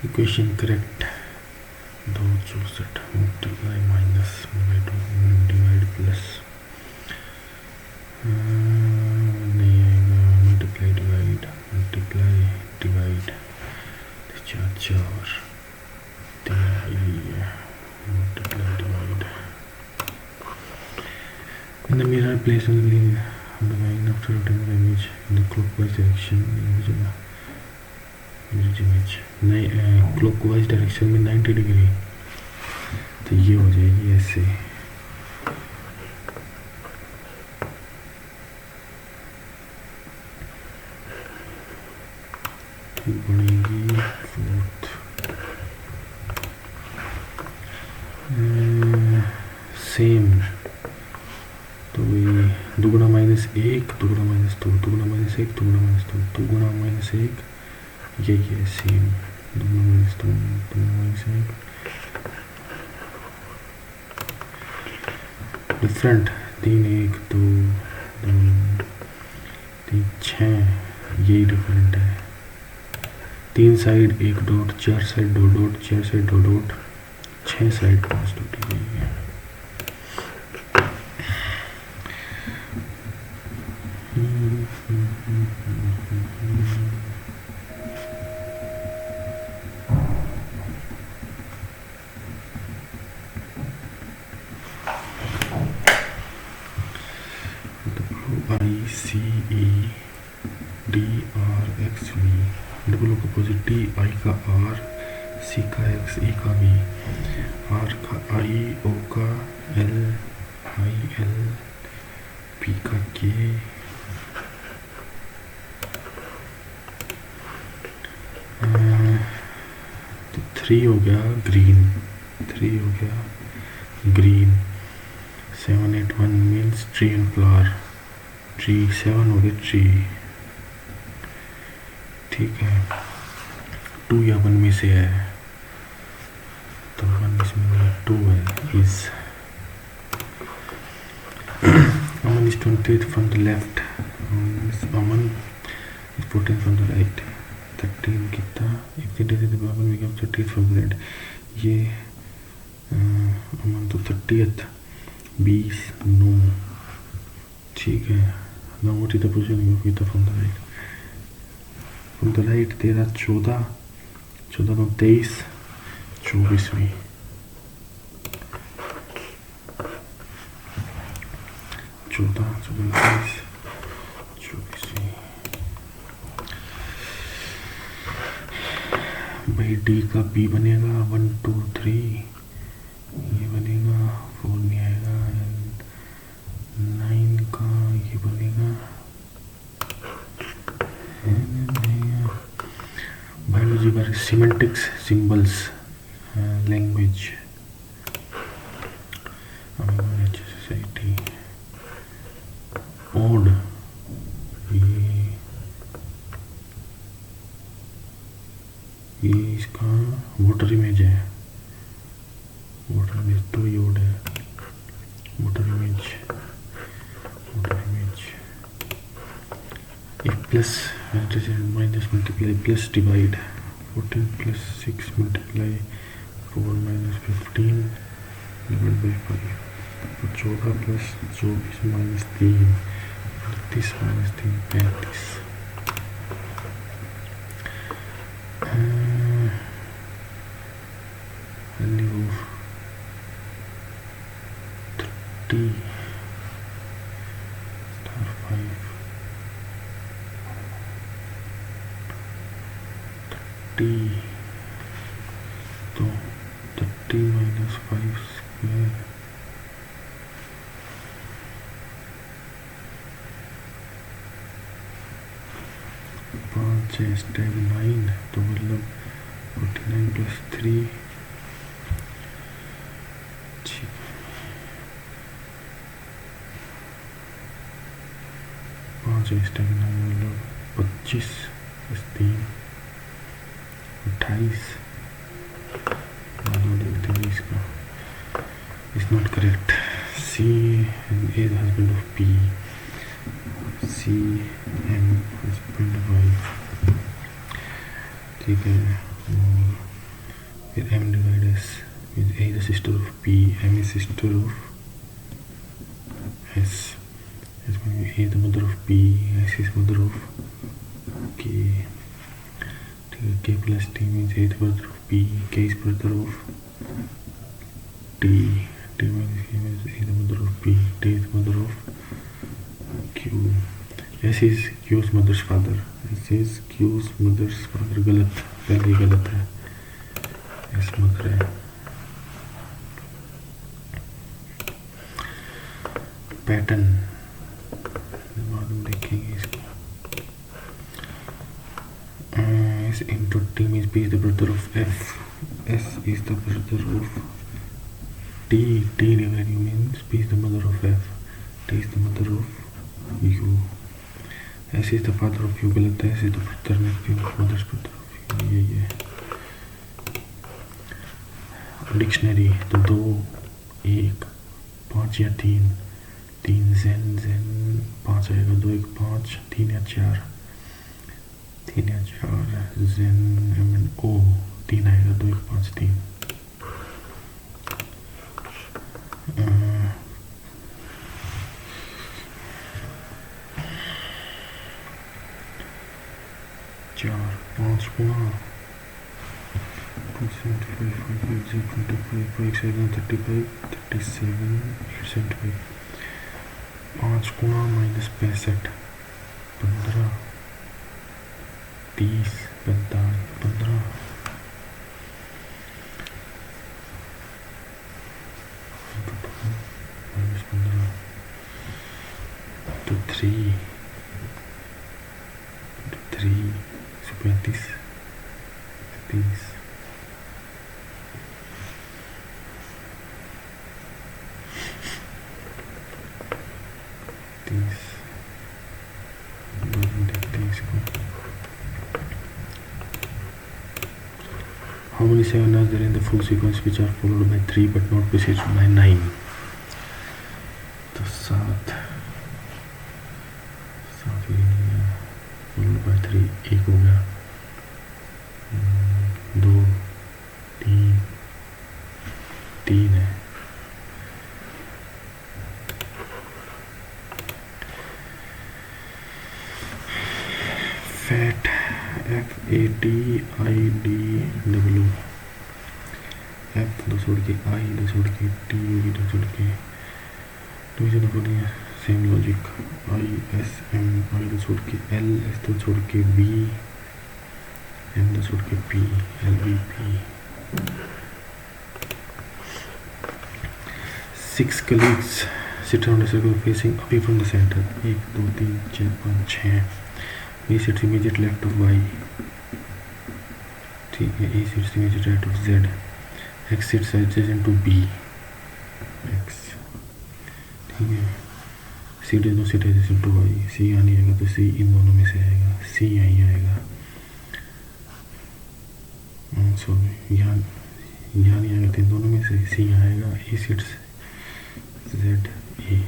Equation correct. 264 multiply minus divide plus नहीं आएगा, multiply divide divide 4 multiply divide. In the mirror, place on the line after rotating the image in the clockwise direction. image clockwise direction में 90 degree, तो ये हो जाएगी ऐसे। बनेगी fourth same, तो ये दुगुना माइनस 1 दुगुना माइनस 2 दुगुना माइनस 1 दुगुना माइनस 2 दुगुना माइनस 1, यही है सेम, दुगुना माइनस 2 दुगुना माइनस 1 डिफरेंट। 3 1 2 2 3 6, यही डिफरेंट है। 3 side 1 dot, 4 side 2 dot, 4 side 2 dot, 6 side 5 dot, यही है। डब्ल्यू का अपोजिट डी, आई का आर, सी का एक्स, ई का बी, आर का आई, ओ का एल, आई एल, पी का के, तो 3 हो गया ग्रीन, 3 हो गया green. 7 8 1 means tree and flower, tree 7 हो गया ट्री, ठीक है। 2 या 1 में से है, तो 1 इसमें 2 है। Is Aman is 20th from the left, Aman is 14th from the right। 13 कितना, if the digit is above become 30th from the right। ये अमन तो 30th, 20 9, ठीक है। now what is the position of Gita from the right? from the right तेरा 14 14 तो 23 24वीं, 14 23 24वीं। भाई D का B बनेगा 1 2 3, ये बनेगा 4 नहीं आएगा, 9 का ये बनेगा, बायोलॉजी बारे semantics symbols language, society odd, ये इसका वोटर इमेज है, वोटर इमेज तो ये ओड है, voter image plus minus multiply plus divide 14 plus 6 multiply 4 minus 15 divide by 5, तो 14 प्लस 24 माइनस 3 32 माइनस 3 35। वैल्यू 30 5 तो 30 माइनस 5 स्क्वायर, 5 स्टेप 9, तो मतलब 49 प्लस 3, ठीक है। 5 स्टेप 9 मतलब 25 प्लस 3 28। देखते हैं इसका, is not correct. C is husband of P, C M husband wife, ठीक है। और फिर m divide s means a is the sister of p, m is sister of s, s means a is the mother of p, s is mother of k. ठीक है, k plus t means a is the brother of p, k is brother of t, t minus k means a is the mother of p, t is the mother of q, s is q's mother's father, s is q's mother's father. गलत, पहले गलत है, s mother है. Pattern बाद में देखेंगे इसको. s into t means p is the brother of f, s is the brother of t, t divided u means p is the mother of f, t is the mother of u, s is the father of u. गलत है, s is the brother of u, mother's brother of u. यही है. Dictionary तो 2, 1, 5 या 3, 3 जेन 5 आएगा, 2 1 5, 3 या 4, 3 या 4 जेन M O 3 आएगा, 2 1 5 3. 4 5 गुना 275 5 25 5 7 35 37 875. 5 गुना माइनस 65 15 30 45 15 माइनस 15 तो 3 35 30 How many 7 are there in the full sequence which are followed by 3 but not preceded by 9? तो 7 followed by 3, 1 हो गया, 2 3 है. फैट FATIDW, F 2 छोड़ के I 2 छोड़ के T होगी 2 छोड़ के, division of same logic, ISM I 2 छोड़ के L, S 2 छोड़ के B, M 2 छोड़ के P, LVP. 6 colleagues sit around a circle facing away from the center. 1 2 3 4 5 6. B sits immediate left of Y. ठीक है, E sits immediate right of Z. X sits adjacent to B. X. ठीक है, C does not sit adjacent to Y. C यहाँ नहीं आएगा तो C इन दोनों में से आएगा, C यहीं आएगा. सॉरी, यहाँ नहीं आएगा तो इन दोनों में से C यहाँ आएगा. E sits Z A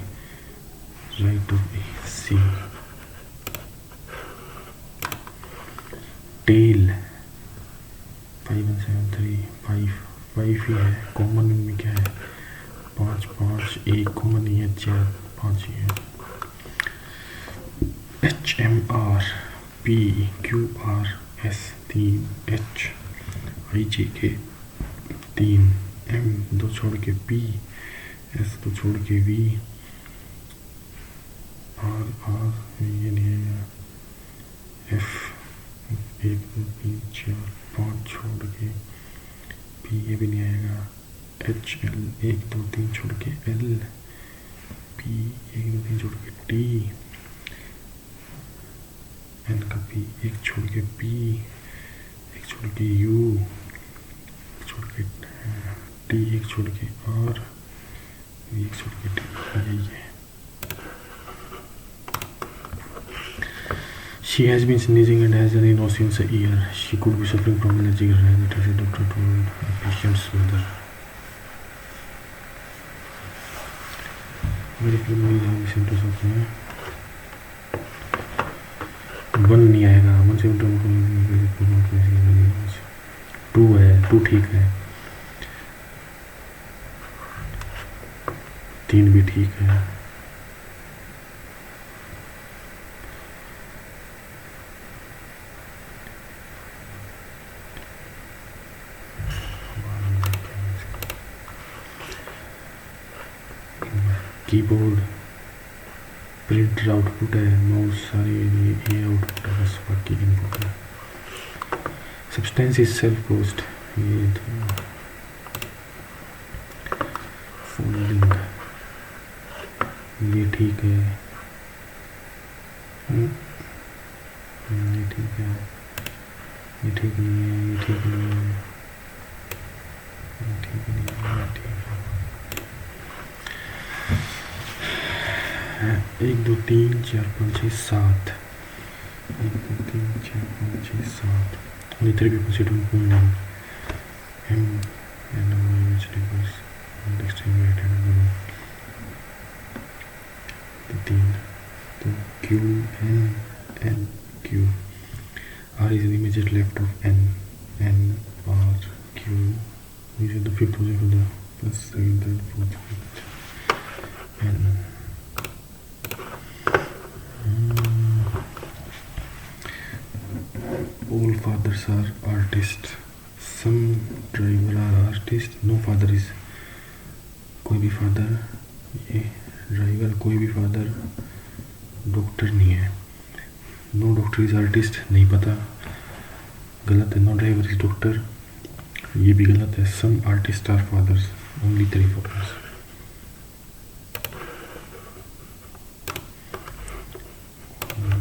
right of A C. Tell 5 1 7 3 5 ही है. कॉमन इनमें क्या है? 5 5 1 कॉमन नहीं है, 4 5 ही है. HMR P QR S 3 H IJK 3 M 2 छोड़ के P S 2 छोड़ के V R ये नहीं है. F 1 2 3 4 5 छोड़ के P ये भी नहीं आएगा. HL 1 2 3 छोड़ के L P 1 2 3 छोड़ के T N का P 1 छोड़ के P 1 छोड़ के U छोड़ के T 1 छोड़ के R 1 छोड़ के T. यही है. She has been sneezing and has an nose since a year. She could be suffering from allergic rhinitis, a doctor told a patient's mother. मेरे फिल्म में सिम्टम्स होते हैं. 1 नहीं आएगा, 1 सिम्टम 2 है. 2 ठीक है, 3 भी ठीक है, कीबोर्ड प्रिंटर आउटपुट है, माउस सारी ये आउटपुट है, बस बाकी इनपुट है। सब्सटेंस इज सेल्फ पोस्ट, ये तो फोल्डिंग ये ठीक है, ये ठीक है, ये ठीक नहीं है, ये ठीक नहीं है, ये ठीक नहीं है, ये ठीक है। 1 2 3 4 5 6 7, 1 2 3 4 5 6 7, इधर भी constituent pronoun m and vegetables distributed and 3 तो q n q r is the immediate left of n r q which is the fifth position of the plus second third fourth fifth n all fathers are artists, some driver are artists, no father is, कोई भी father, ये driver कोई भी father doctor नहीं है, no doctor is artist नहीं पता, गलत है, नो ड्राइवर इज डॉक्टर ये भी गलत है, some artist are fathers, only 3 fathers.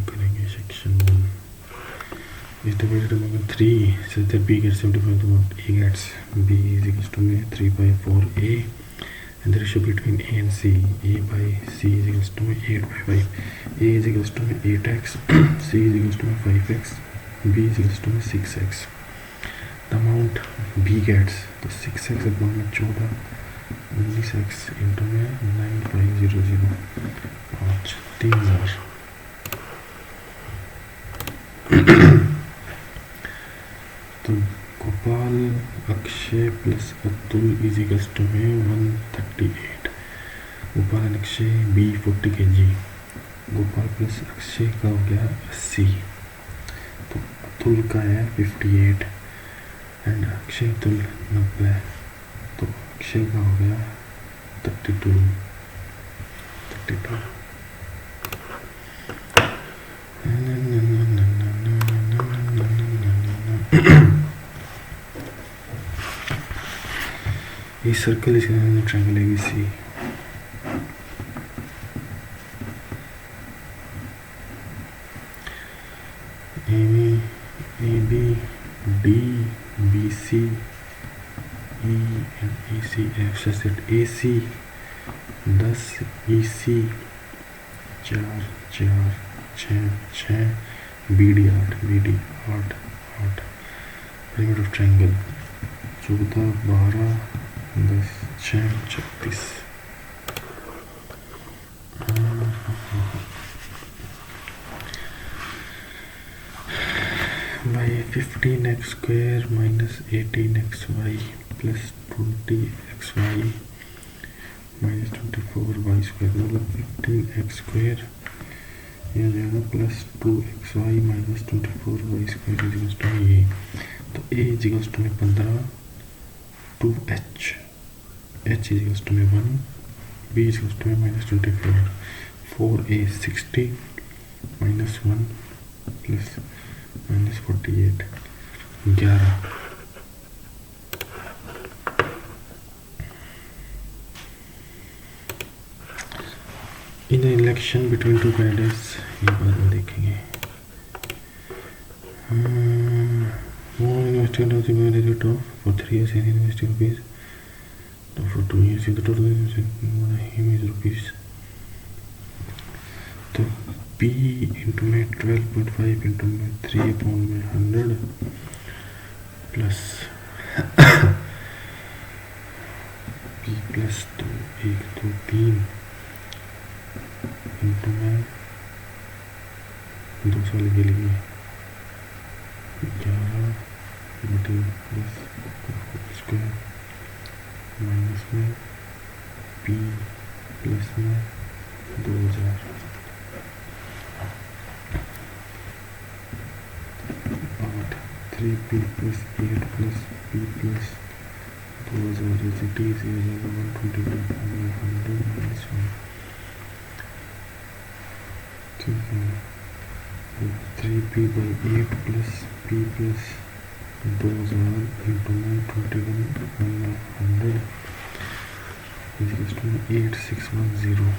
करेंगे section 1 is divided among 3 so that b gets 75 to what a gets, b is equals to 3 by 4a and the ratio between a and c, a by c is equals to 8 by 5, a is equals to 8x, c is equals to 5x, b is equals to 6x। the amount b gets तो 6x upon 14 19x into 9500 5 3000। तो Gopal Akshay plus Atul is equals to में 138, Gopal and Akshay be 40 kg, Gopal plus Akshay का हो गया 80, तो अतुल का है 58 and Akshay Atul 90, तो अक्षय का हो गया 32। ये सर्कल इसके अंदर ट्रायंगल है ABC, AB D BC E and ECF such that AC 10 EC 4 4 6 6 BD 8 perimeter of triangle 14 12 10 6 36। by 15x square minus 18xy plus 20xy minus 24y square, मतलब 15x square यह आ जाएगा plus 2xy minus 24y square equals to ये, तो a इजिकल्स two में 15 2h h इजिकल्स two में 1 b is equals two में minus 24 4a 60 minus 1 plus minus 48 11। In the election between 2 candidates ये बाद में देखेंगे। University top for 3 years in university rupees, तो for 2 years in the total rupees, तो P into में 12.5 into में 3/100 प्लस P प्लस 2 1 2 3 इंटू में 2 साल के लिए 11 बटे 10 स्क्वायर माइनस में पी प्लस में 2000 8 3p plus 8 plus p plus 2000 is it is हो जाएगा 125 100 माइनस 1 ठीक है 3p by 8 plus p plus 2000 into 121 is equals to 8610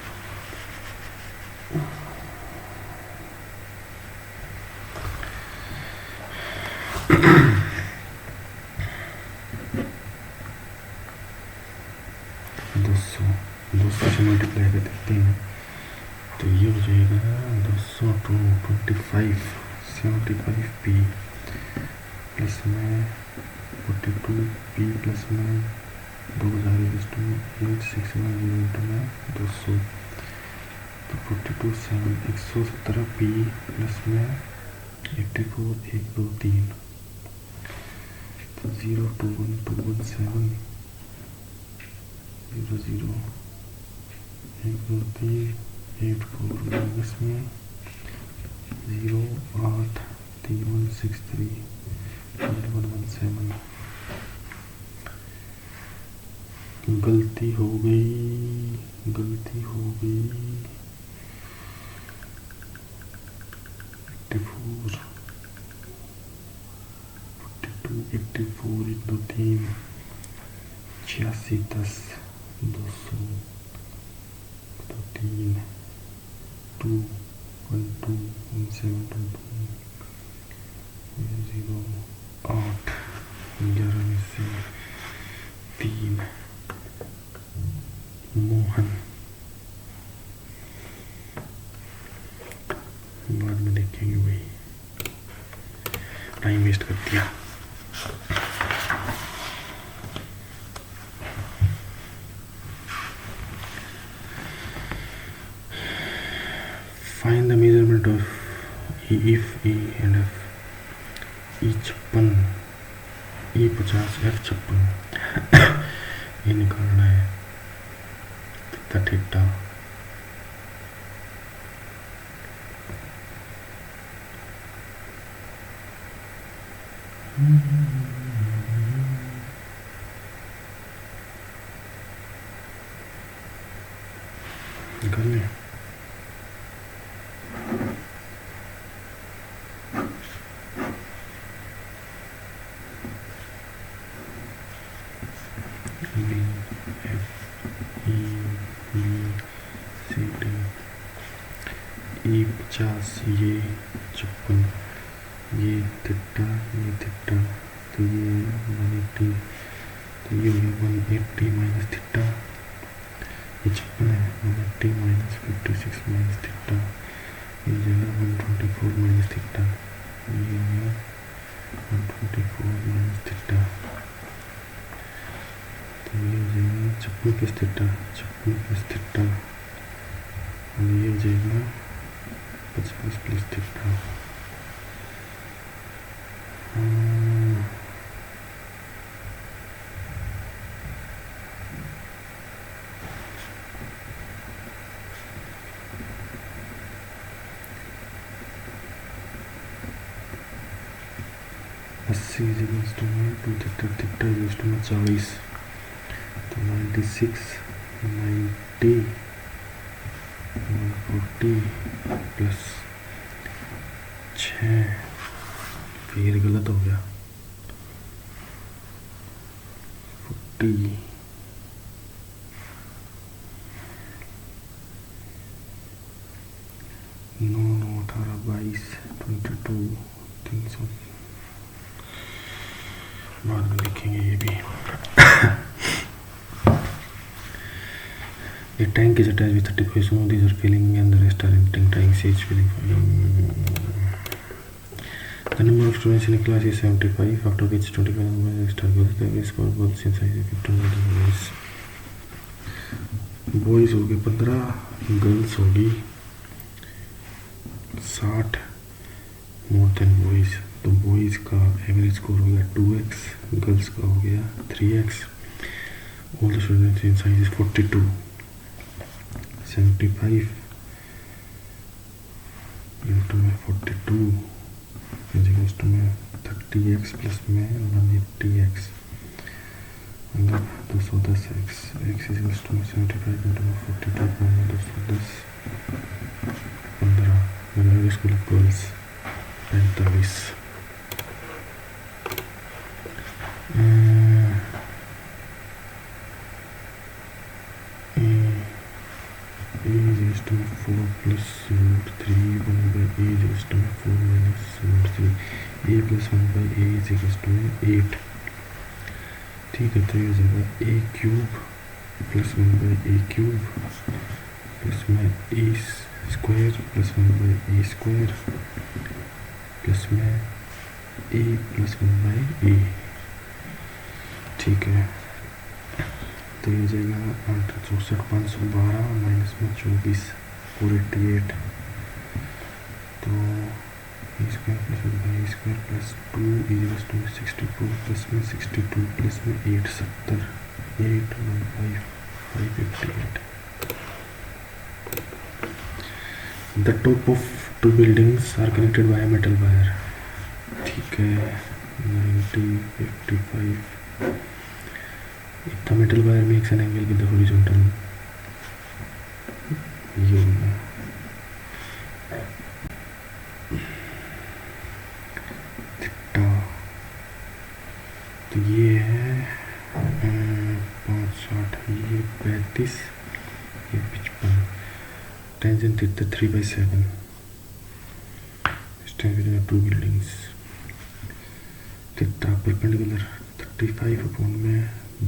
200 से मल्टीप्लाई कर देखते हैं तो ये हो जाएगा 200 टू 25 75p प्लस में 42p प्लस में 2000 8610 में 200 तो 42 7 117p प्लस में 84 1 2 3 तो 021217 00 1 2 3 84 माइनस में 08 3163 1117 गलती हो गई 84 42 84 1 2 3 86 10 200 3 2 1 2 1 7 2 0 8 11 में से 3 मोहन बाद में देखेंगे भाई टाइम वेस्ट कर दिया Find the measurement of E if E and F E 56 E 50 F 56 ये निकालना है थीटा निकाल लें E 50 ये 56 ये थीटा तो ये 180 तो ये हो गया 180 माइनस थीटा ये 56 है 180 माइनस 56 माइनस थीटा ये जगह 124 माइनस थीटा ये हो गया 124 माइनस थीटा तो ये हो जाएगा 56 प्लस थीटा और ये हो जाएगा 50 plus theta 80 is equals to 2 theta is equals to 40 तो 96 90 140 प्लस 6 फिर गलत हो गया 40 9 18 22 22 300 बाद में लिखेंगे ये भी A tank is attached with 35 smoothies are filling and the rest are emptying. Tank is filling. The number of students in a class is 75, after which 25 boys extra girls. The average score both in size 15 boys. Boys हो गए 15, girls होगी 60 more than boys. तो boys का average score हो गया 2x, girls का हो गया 3x। All the students in science is 42, 75 into में 42 इज टू में 30x प्लस में 180x, मतलब 210x। x इज टू में 75 इंटू में 42 में 210, 15। मैंने school of girls 45। to 4 plus root 3 1 by a is equals to 4 minus root 3, a plus 1 by a is equals to 8। ठीक है, तो ये हो जाएगा a cube plus 1 by a cube plus में a square plus 1 by a square plus में a plus 1 by a। ठीक है, तो ये हो जाएगा 64 512 माइनस में 24 488। तो a square plus 1 by a square plus 2 is two 64 plus में 62 प्लस में 8 70 8 1 5 558। The top of 2 buildings are connected by metal wire. ठीक है, 90 55। इतना metal wire makes an angle with the horizontal. ये होगा थीटा। तो ये है 560, ये 35, ये 55। Tangent theta 3/7 between 2 buildings। Theta perpendicular 35 upon में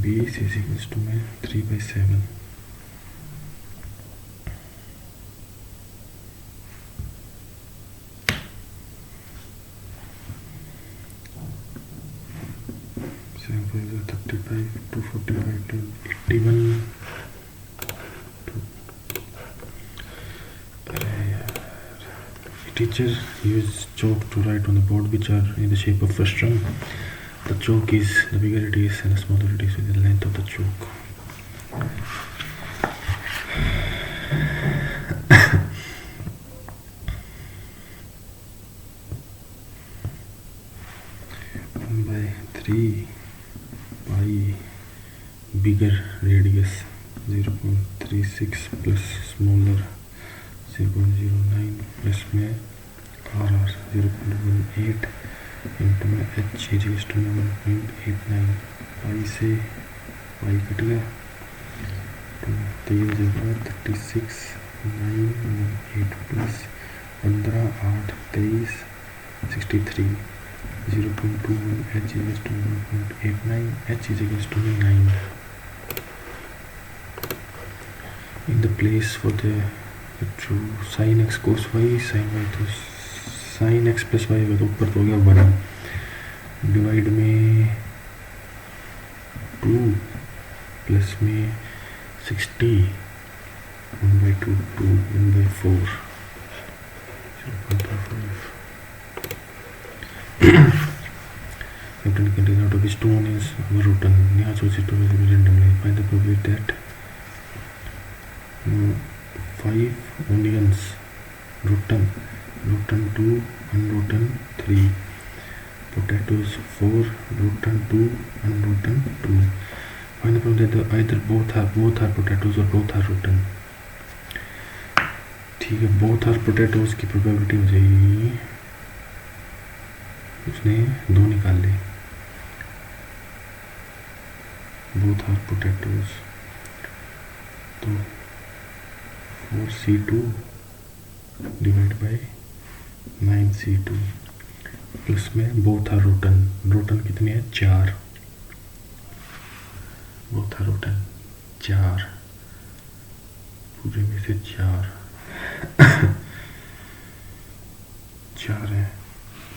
20 इज इक्वल्स टू में 3/7। Teacher used chalk to write on the board which are in the shape of frustum. The chalk is, the bigger it is and the smaller it is with the length of the chalk. by 3 pi bigger radius 0.36 plus smaller 0.09 plus में RR 0.18 into में H is to 1.89। पाई से pi cut गया तो ये हो जाएगा 36 9 8 plus 15 8 23 63 0.21 H is to 1.89 H is to 9 in the place for the to sin x cos y sin y, तो sin x plus Y होगा तो ऊपर तो हो गया 1 डिवाइड में 2 प्लस में 60 1/2 2 1/4 0.25। Captain contains out of which 2 onions were rotten. यहाँ सोचे तो randomly find the probability that 5 onions rotten 2 unrotten 3 potatoes 4 rotten 2 unrotten 2। find the probability that either both are potatoes or both are rotten। ठीक है, both are potatoes की probability हो जाएगी, उसने 2 निकाल ली। both are potatoes तो 4C2 divide by 9C2 plus में both are rotten कितनी है 4, बोथ आर रोटन 4 पूरे में से 4 4 है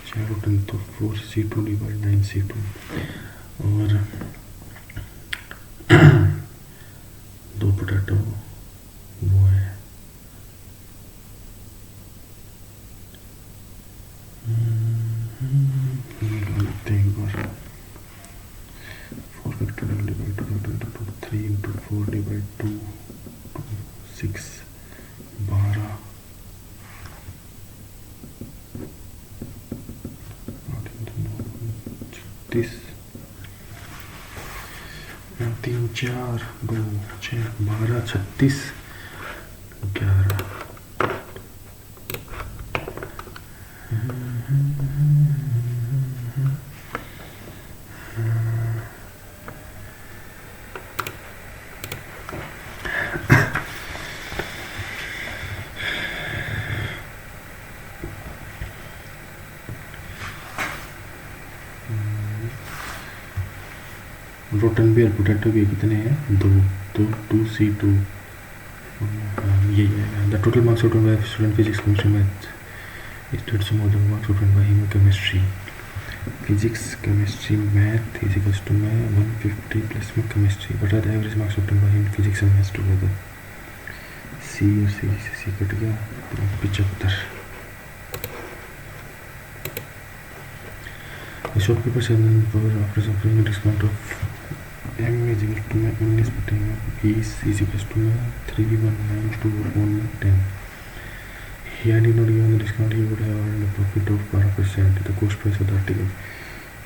4 रोटन तो 4C2 डिवाइड 9C2 और 2 पोटैटो वो है factorial divide 2 into 2 3 into 4 divide 2 6 12 36 3 4 2 6 12 36 11 rotten भी और पोटैटो भी कितने हैं? 2 तो 2C2 ये the total marks of student physics chemistry math students more than marks of by him chemistry physics chemistry math is equals to में 150 प्लस में chemistry but the average marks of by him physics and maths together C और C cut गया 75 The short paper said that power after suffering a discount of m is equal to m is is equal to 319210. He had not given the discount, he would have earned a profit of 12%. The cost price of the article.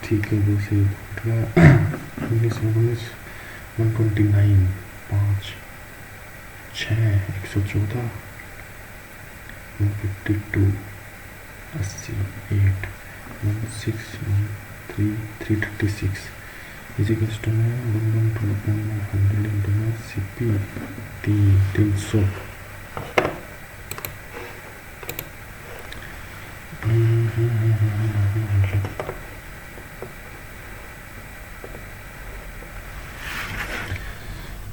ठीक है वैसे 19 129 5 6 114 152 80 8 336 is equals to 112.100 into CP 300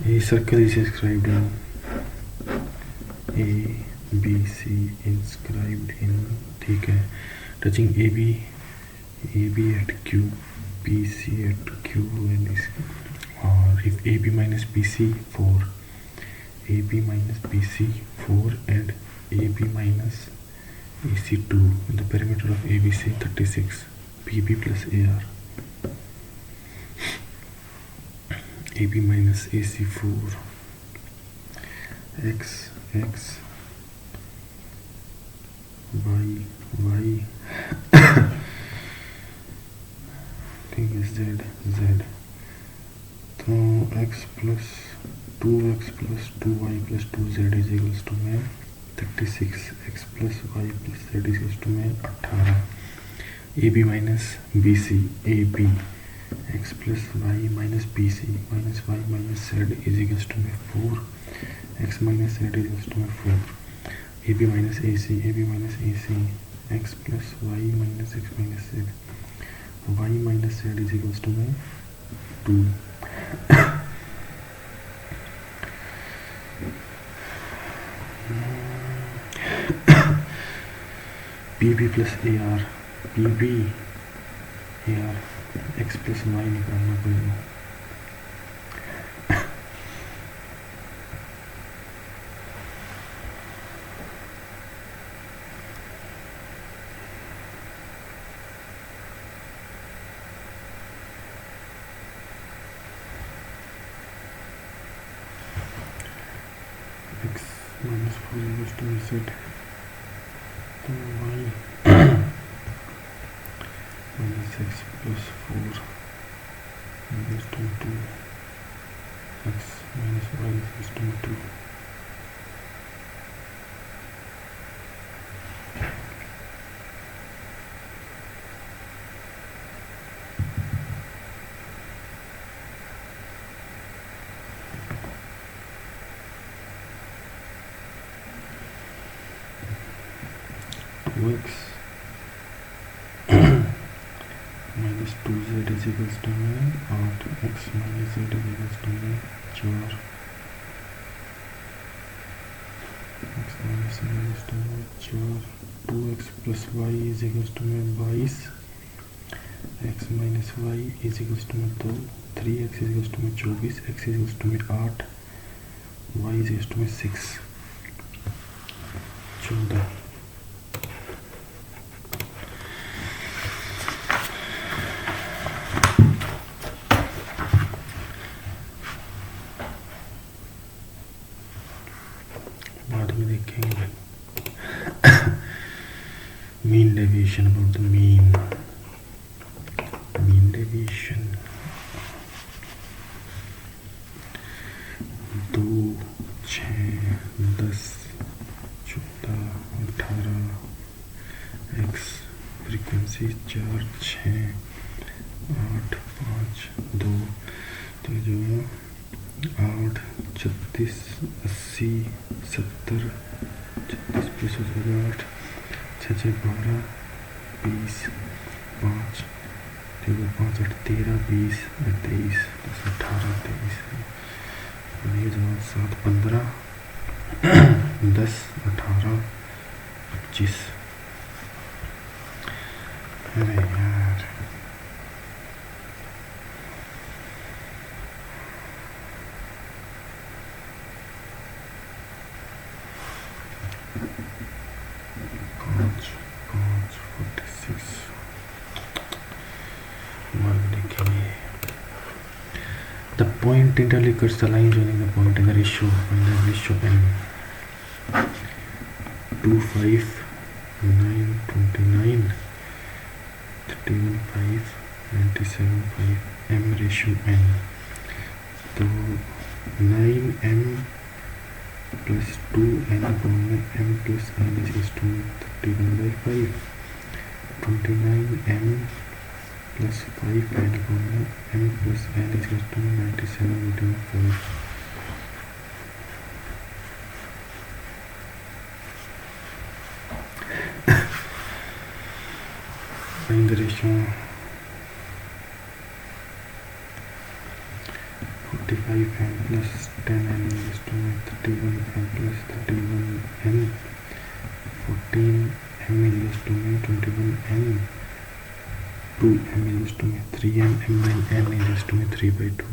A circle is inscribed in A, B, C inscribed in ठीक है touching AB at Q, BC at Q and or if AB minus BC 4 and AB minus AC 2 the perimeter of ABC 36 BB plus AR AB minus AC 4 X Y ठीक है Z तो x plus 2x plus 2y plus 2z is equals to में 36 x plus y plus z is equals to में 18 AB minus BC AB x plus y minus BC minus y minus z is equals to में 4 x minus z is equals to में 4 AB minus AC x plus y minus x minus z y minus z is equals to में 2 PB plus AR x plus y निकालना पड़ेगा x minus 4 equals to z तो y minus x plus 4 equals to 2 x minus y equals to 2 2x minus 2z is equals to में 8 x minus z is equals to में 4 x minus z is equals to में 4 2x plus y is equals to में 22 x minus y is equals to में 2 3x is equals to में 24 x is equals to में 8 y is equals to में 6 14 14 deviation, about the mean deviation. 2, 6, 10, 14, 18, x frequency 4, 6, 8, 5, 2, तो जो 8, 36, 80, 70, 36 plus 8, 6, 12, 20, 5, 5, 8, 13, 20, 23, 18, 23, ये जवाब 7, 15, 10, 18, 25। अरे यार the point interval occurs the line joining the point in the ratio n 2, 5, 9, 29, 31, 5, 97, 5 m ratio n। तो 9m plus 2n upon m plus n is equals to 31/5, 29m plus 5n upon m plus n is equals to 97/5। Find the ratio 45n plus 10n is equals to 31n plus 31n, 14m is equals to 21n, 2m is equals to 3n, m and n is equals to 3/2।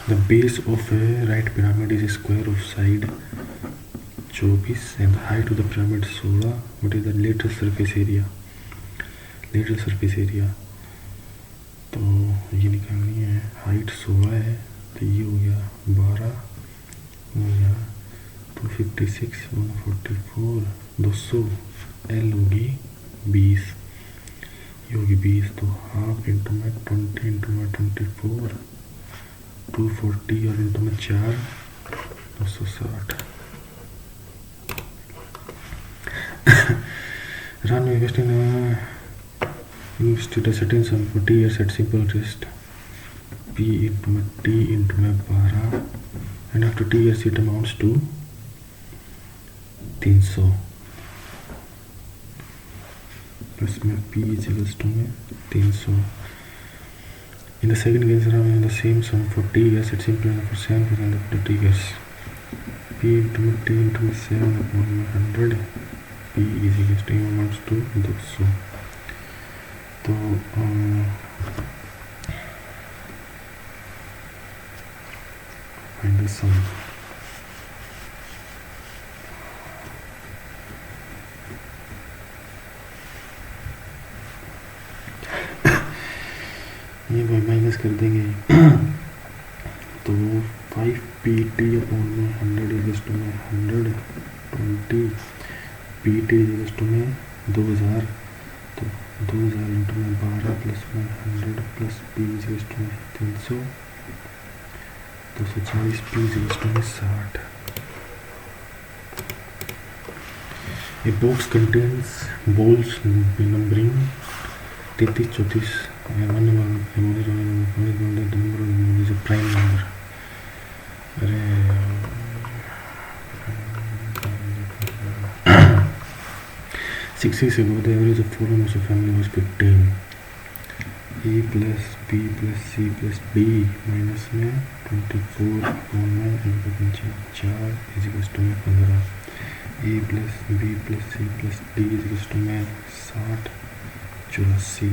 The base of a right pyramid is a square of side 24 and the height of the pyramid 16। What is the lateral surface area? तो ये निकालनी है। Height 16 है तो ये हो गया 12, हो गया 256, 144, 200, एल होगी 20, ये होगी 20, तो हाफ इंटू में 20 इंटू में 24, 240 और इंटू में 4, 260। Run investing used to certain sum for t years at simple interest p into में t into में 12 and after t years it amounts to 300 plus में p is equals to में 300। In the second case having the same sum for t years at simple interest for 7% after t years p into में t into में 7 upon 100 p is equals to amounts to 200। तो find the sum। ये भाई minus कर देंगे तो 5pt upon में 100 equals to में 120 pt इक्वल्स टू में 2000, तो 2000 इंटू में 12 प्लस में 100 प्लस p इक्वल्स टू में 300, 240 p इक्वल्स टू में 60। A box contains balls numbering 33, 34 and one number is a prime number। अरे 6 years ago the average of 4 members of family was 15। a plus b plus c plus d minus में 24 upon में 4 is equals to में 15। a plus b plus c plus d is equals to में 60, 84।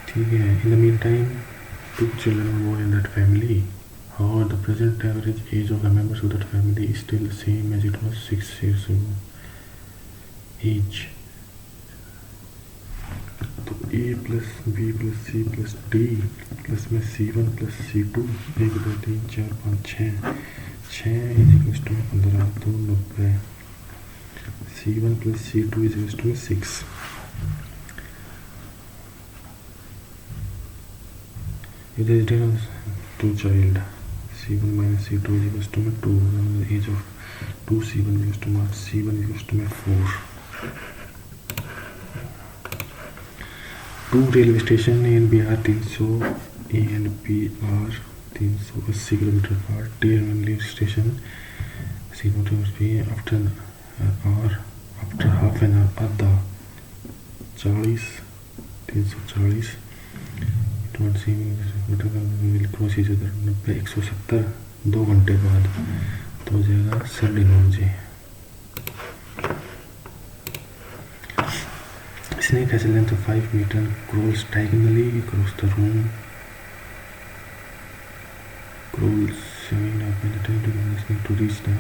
ठीक है। In the meantime 2 children were born in that family। However, the present average age of the members of that family is still the same as it was 6 years ago। Age तो a plus b plus c plus d plus में c1 plus c2 1 2 3 4 5 6 6 is equals to 15, 2 90, C1 plus C2 is equals to 6. If there is difference to child, C1 minus C2 is equals to 2. Then the age of 2 C1 is equals to March C1 is equals to 4. 2 railway station A and B are 300 A and B are 380 kilometre पर railway station C note B after half an hour आधा 40 340 cross is उधर 90 170 2 घंटे बाद तो हो जाएगा 9:30 बजे. Snake has a length of 5 meters, crawls diagonally across the room, crawls 7.5 minutes to the snake to reach the.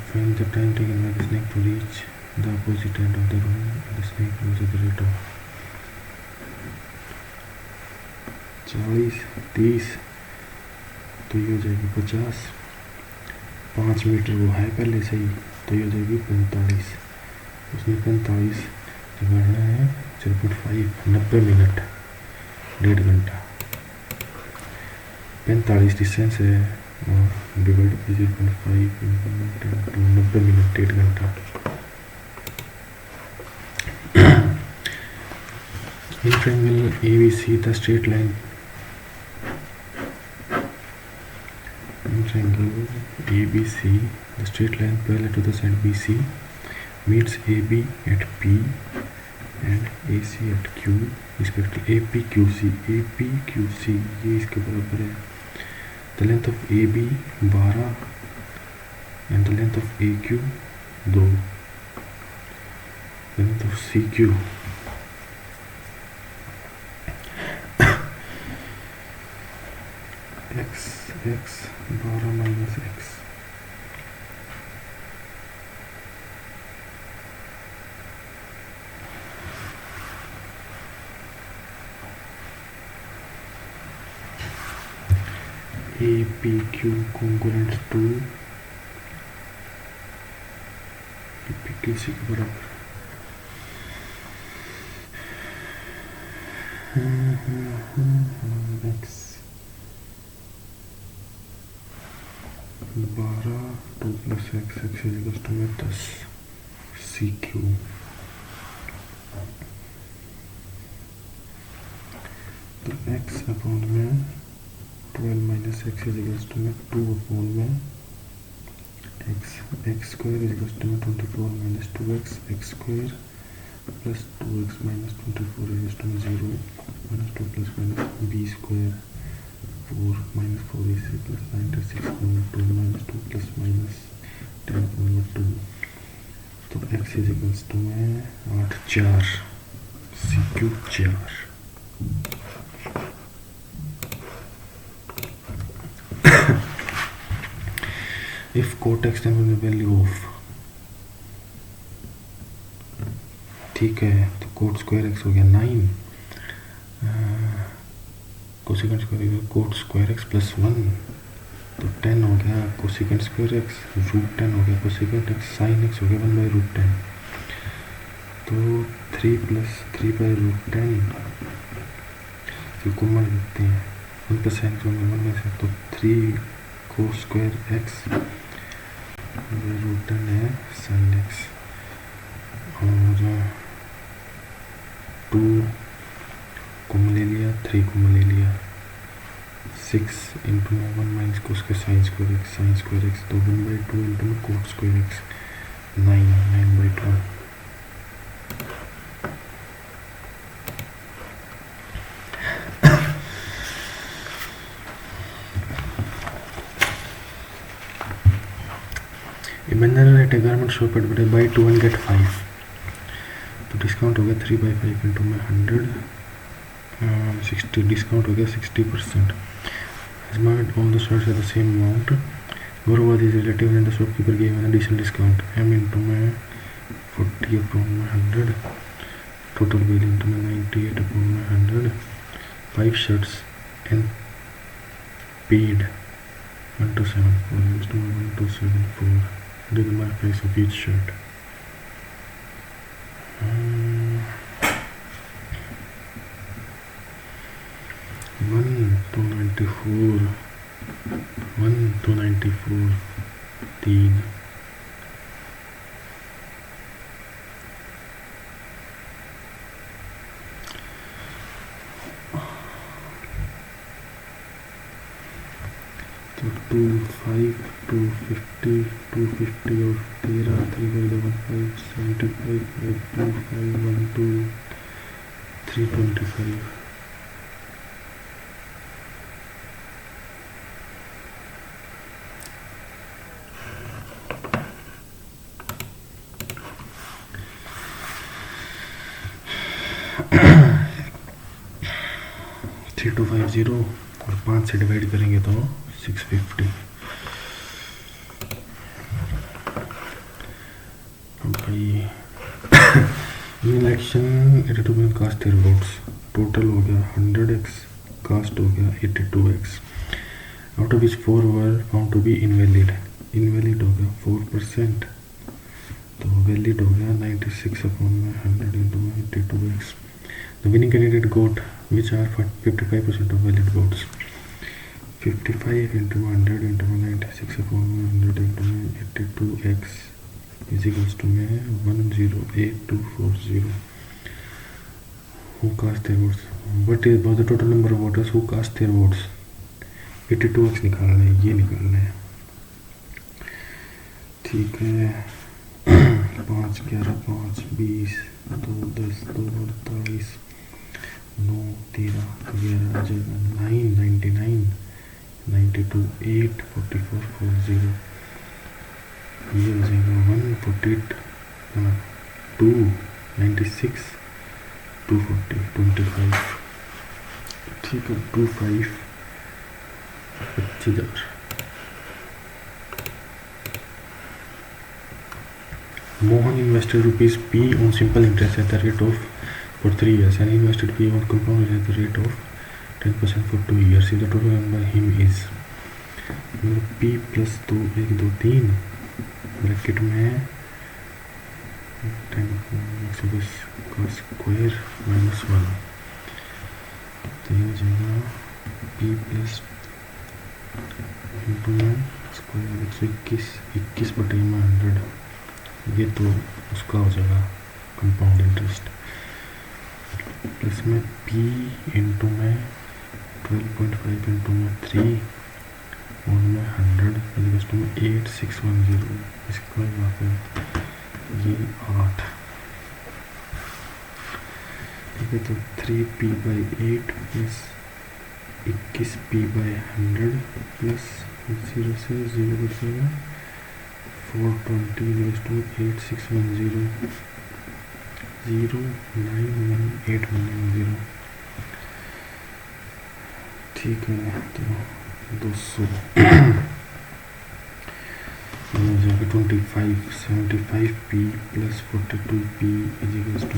Find the time taken by the snake to reach the opposite end of the room, and the snake moves at the rate of 40, 30, तो ये हो जाएगी 50. 5 metre वो है पहले से ही, तो ये हो जाएगी 45. उसने 45 बिगाड़ना है 0.5 90 मिनट 1.5 घंटा. 45 डिस्टेंस है और डिवाइड बाई 0.5 90 मिनट 1.5 घंटा. In triangle ABC the straight line ABC the straight line parallel to the side BC meets AB at P and AC at Q respectively. APQC ये इसके बराबर है. The length of AB 12 and the length of AQ 2. The length of CQ x 12 minus x. APQ congruent to APQC के बराबर. x 12 2 plus x is equals to 10 CQ. तो x upon में 12 minus x is equals to 2 upon में x square is equals to 24 minus 2x x square plus 2x minus 24 is equals to 0 minus 2 plus minus b square 4 minus 4 is equals to 96 over 2 minus 2 plus minus 10 over 2. तो x is equals to 8 4 CQ 4. If cot x time में value of ठीक है तो coat square x हो गया 9 cosecant square coat square x plus 1 तो 10 हो गया कोसेकेंट स्क्वायर एक्स रूट 10 हो गया कोसेकेंट एक्स साइन एक्स हो गया 1 बाई रूट 10. तो 3 प्लस 3 बाई रूट 10 को मान लेते हैं 1 प्लस साइन को मान ले सकते. तो 3 cos square x by root 10 है साइन एक्स और 2 को ले लिया 3 को ले लिया 6 इंटू 1 माइनस कोस के साइन स्क्वायर एक्स तो 1 बाई 2 इंटू में coat square x 9 by 2. Imaginary at a garment shop advertise buy 2 and get 5. तो डिस्काउंट हो गया 3 बाई 5 इंटू में 100 60 डिस्काउंट हो गया 60%. As marked all the stores at the same amount. Guru is relative and the shopkeeper gave an additional discount. M into में 40 upon में 100. Total bill into में 98 upon में 100. 5 shirts and paid 1274 into 1274 do the mark price of each shirt. 1 to 94 3 तो 25 250 और 13 35 75 525 325 3250 और 5 से divide करेंगे तो 650। भाई election 82 cast year votes total हो गया 100x, कास्ट हो गया 82x, out of which 4 were found to be invalid. Invalid हो गया 4%, तो वैलिड हो गया 96/100 into 82x। The winning candidate got which are 55% of valid votes. 55 into 100 into 96/100 into 82x is equals to 108240. Who cast their votes? What is the total number of voters who cast their votes? 82x निकालना है, ये निकालना है। ठीक है 5 11 5 20 2 10 2 48 9 13 11 आ जाएगा 9 99 92 8 44 40 ये हो जाएगा 148 2 96 240 25। ठीक है 25 25,000। Mohan invested rupees P on simple interest at the rate of for 3 years and invested P on compound at the rate of 10% for 2 years. The total earned by him is P plus 2 1 2 3 bracket में 10 का square -1 तो ये हो जाएगा P plus into में square 121/100। ये तो उसका हो जाएगा कंपाउंड इंटरेस्ट प्लस में P इंटू में 12.5 इंटू में 3 और में 100 इंटू में 8610 इसका यहाँ पे ये 8। ठीक है तो 3p/8 प्लस 21p/100 प्लस 0 से 0 बचेगा 420 to 8610 0918190। ठीक है तो 200 हो जाएगा 75p plus 42p is equals to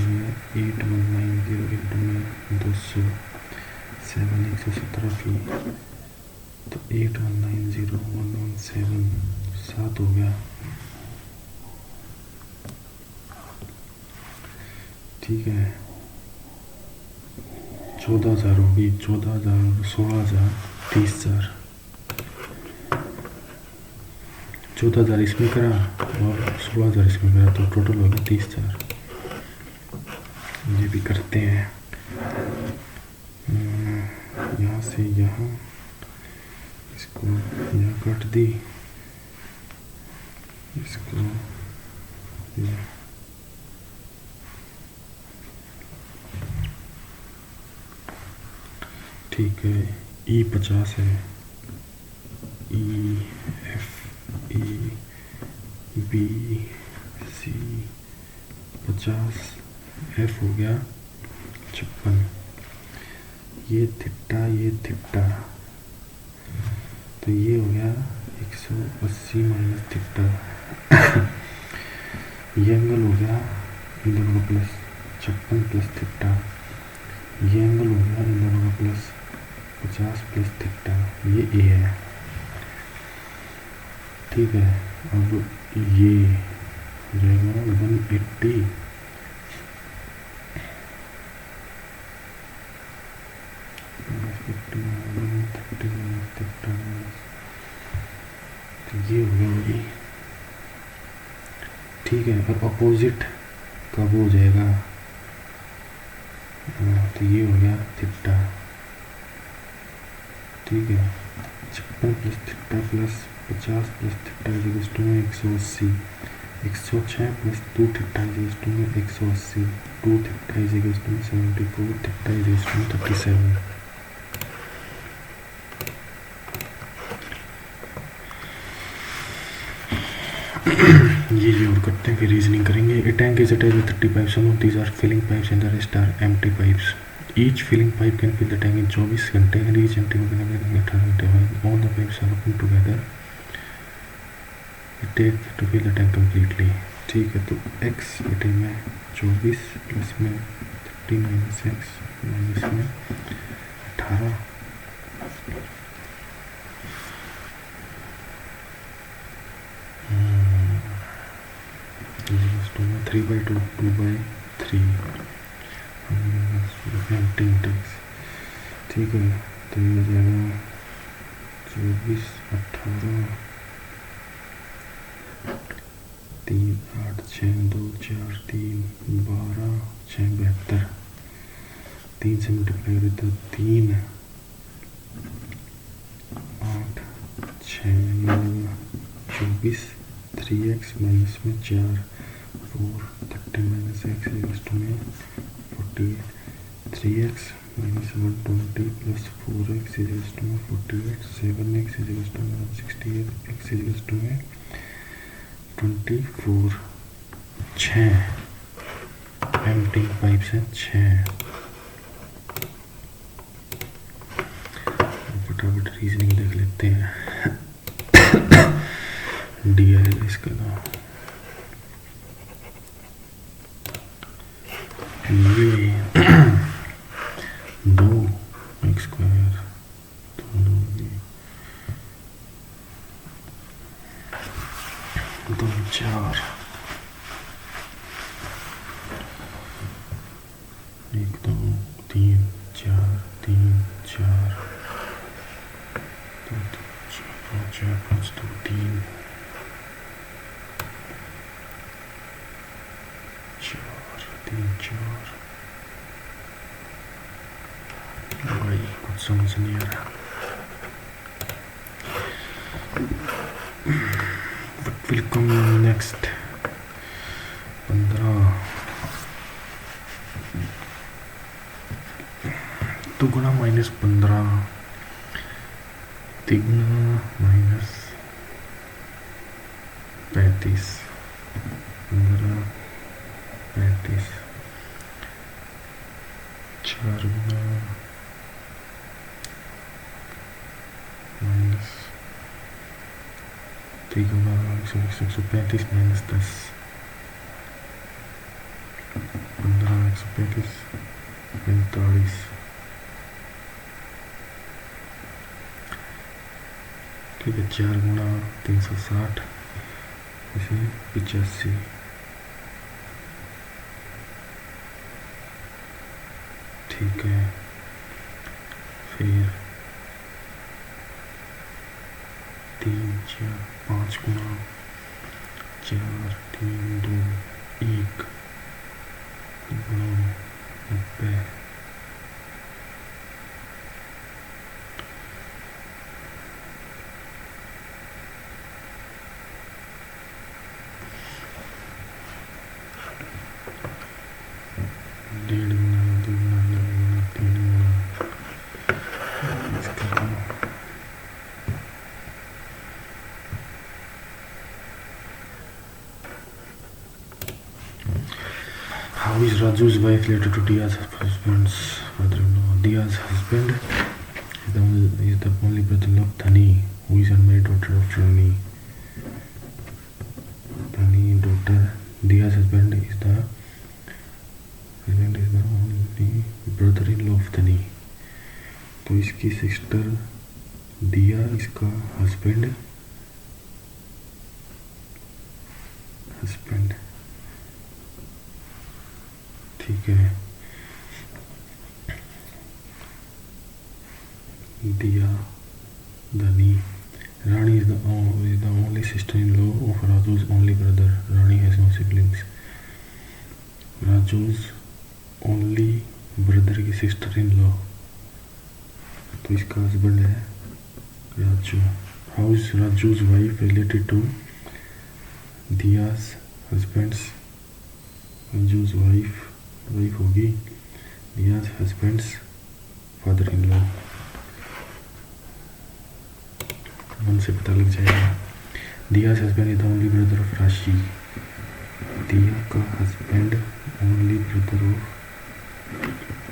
8190 into में 200 7 117p तो 8190 7 हो गया। ठीक है 14,000 होगी 14,000 16,000 30,000 14,000 इसमें करा और 16,000 इसमें करा तो टोटल होगा 30,000। ये भी करते हैं यहाँ से यहाँ इसको यहाँ काट दी इसको ठीक है E 50 है E F E B C 50 F हो गया 56 ये थिट्टा तो ये हो गया 180 माइनस थिट्टा ये एंगल हो गया इन दोनों का प्लस 56 प्लस थिट्टा ये एंगल हो गया इन दोनों का प्लस 50 प्लस थिट्टा ये ए है। ठीक है अब ये हो जाएगा 180 ये हो गया भाई। ठीक है, अब अपोजिट कब हो जाएगा? तो ये हो गया थीटा। ठीक है, 56 plus theta plus 50 plus theta is to में 180, 106 प्लस 2 थीटा इज टू में 180, 2 थीटा इज टू में 74, थीटा इज टू में 37। ये और करते हैं, फिर रीजनिंग करेंगे। A tank is attached with 30 pipes, some of these are filling pipes and the rest are empty pipes. Each filling pipe can fill the tank in 24 घंटे and each empty pipe can fill 18 घंटे में। All the pipes are open together. It takes to fill the tank completely. ठीक है, तो x बटे में 24 plus में 30 minus x minus में 18 3/2 2/3 एम्प्टी टैक्स। ठीक है, तो ये हो जाएगा 24 18 3 8 6 2 4 3 12 6 72, 3 से मल्टीप्लाई करें तो 3 8 6 24 3x माइनस में 4 4 30 माइनस x इज टू में 48, 3x minus 120 plus 4x is to में 48, 7x इज टू में 168, x इज टू में 24। 6 एम्प्टी पाइप्स हैं 6। फटाफट रीजनिंग देख लेते हैं। डी आएगा इसका नाम। ये 2 एक्स स्क्वायर 2 4 1 2 3 4 3 4 2 4 5 2 3 4 3 4। भाई कुछ समझ नहीं आ रहा। What will come next? 15 दुगुना माइनस 15 तिगुना माइनस 35 15 35 4 गुना माइनस तिगुना 135 माइनस 10 15 135 45। ठीक है, 4 गुना 360 इसे 85। ठीक है, फिर 3 4 5 गुना 4 3 2 1 गुना 90। डेढ़ गुना 2 गुना 9 गुना 3 गुना इसका How is Raju's wife related to Dia's husband's father-in-law? Dia's husband is the only brother of Dhani, who is unmarried daughter of Rani. Dhani daughter. Dia's husband is the only brother-in-law of Dhani. तो इसकी sister दिया, इसका husband ठीक है, दिया Dani. Rani is the only sister-in-law of Raju's only brother. Rani has no siblings. Raju's only brother की sister-in-law, तो इसका husband है Raju. How is Raju's wife related to Diya's husband's? Raju's wife होगी Diya's husband's father-in-law. मन से पता लग जाएगा. Diya's husband is the only brother of Rashi. दिया का husband only brother of,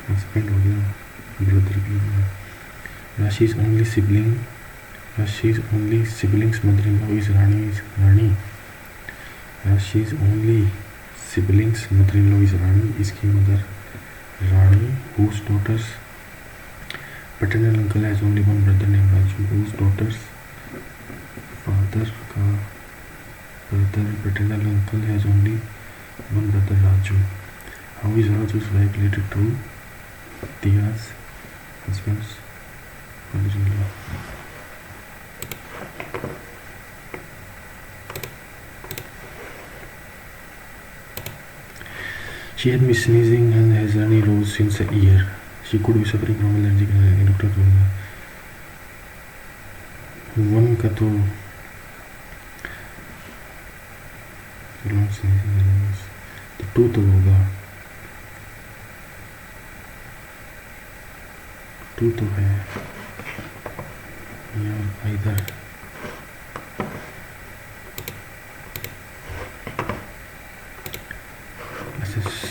husband हो गया, brother भी हो गया. Rashi's only siblings mother-in-law is Rani. Rashi's only siblings mother-in-law is Rani. इसकी mother Rani. Whose daughters paternal uncle has only one brother named Raju. Whose daughters father का brother paternal uncle has only one brother Raju. How is Raju's wife related to Diya's husband's father-in-law? She had been sneezing and has runny nose since a year. She could be suffering from allergic reaction. Doctor बोला one का तो to तो होगा, to तो है यार इधर.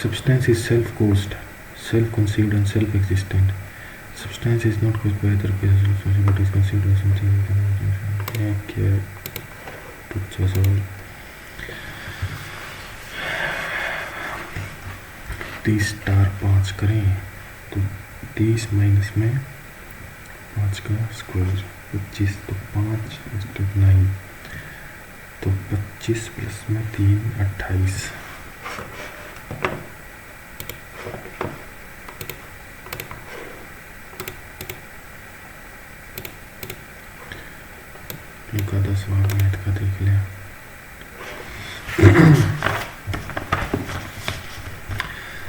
Substance is self-caused, self-conceived and self-existent. Substance is not caused by other causes but is conceived as something. क्या अच्छा सवाल. 30 स्टार 5 करें तो 30 माइनस में 5 का स्क्वायर 25, तो 5 स्टेप 9, तो 25 प्लस में 3 28. इनका 10 बार मैथ का देख लिया.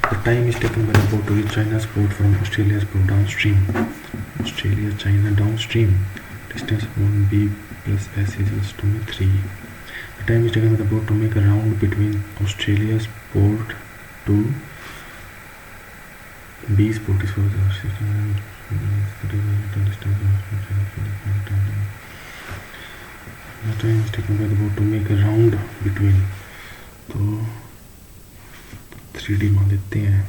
The time is taken by the boat to reach China's port from Australia's port downstream. Australia, China downstream. Distance on B plus S is equals to 3. The time is taken by the boat to make a round between Australia's port to B's port is 4 hours. The time is taken by the boat to make a round between, तो 3D मान लेते हैं.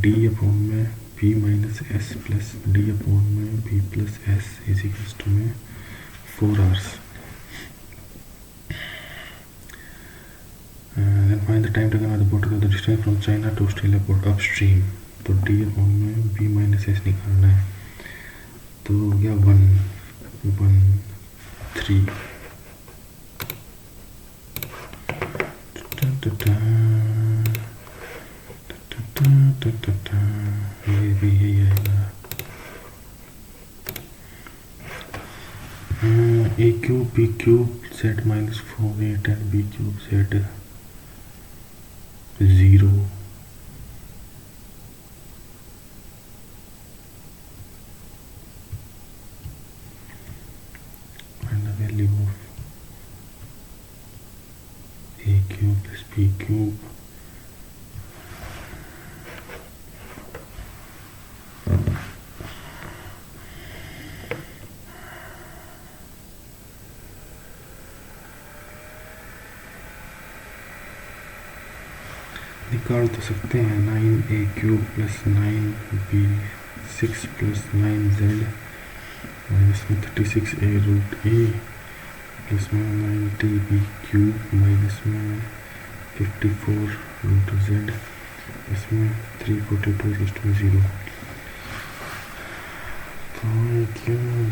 D upon में B minus S plus D upon में B plus S is equals to में 4 hours. Then find the time taken by the boat to go the distance from China to Australia port upstream. तो D upon में B minus S निकालना है, तो हो गया 1 1 3. ये भी यही आएगा. A cube B cube Z minus 4 8 and B cube Z 0. A cube plus B cube निकाल तो सकते हैं. 9A cube plus 9B 6 plus 9Z minus में 36A रूट A प्लस में 90B क्यूब माइनस में 54 रूट Z इसमें 342 system 0. तो cube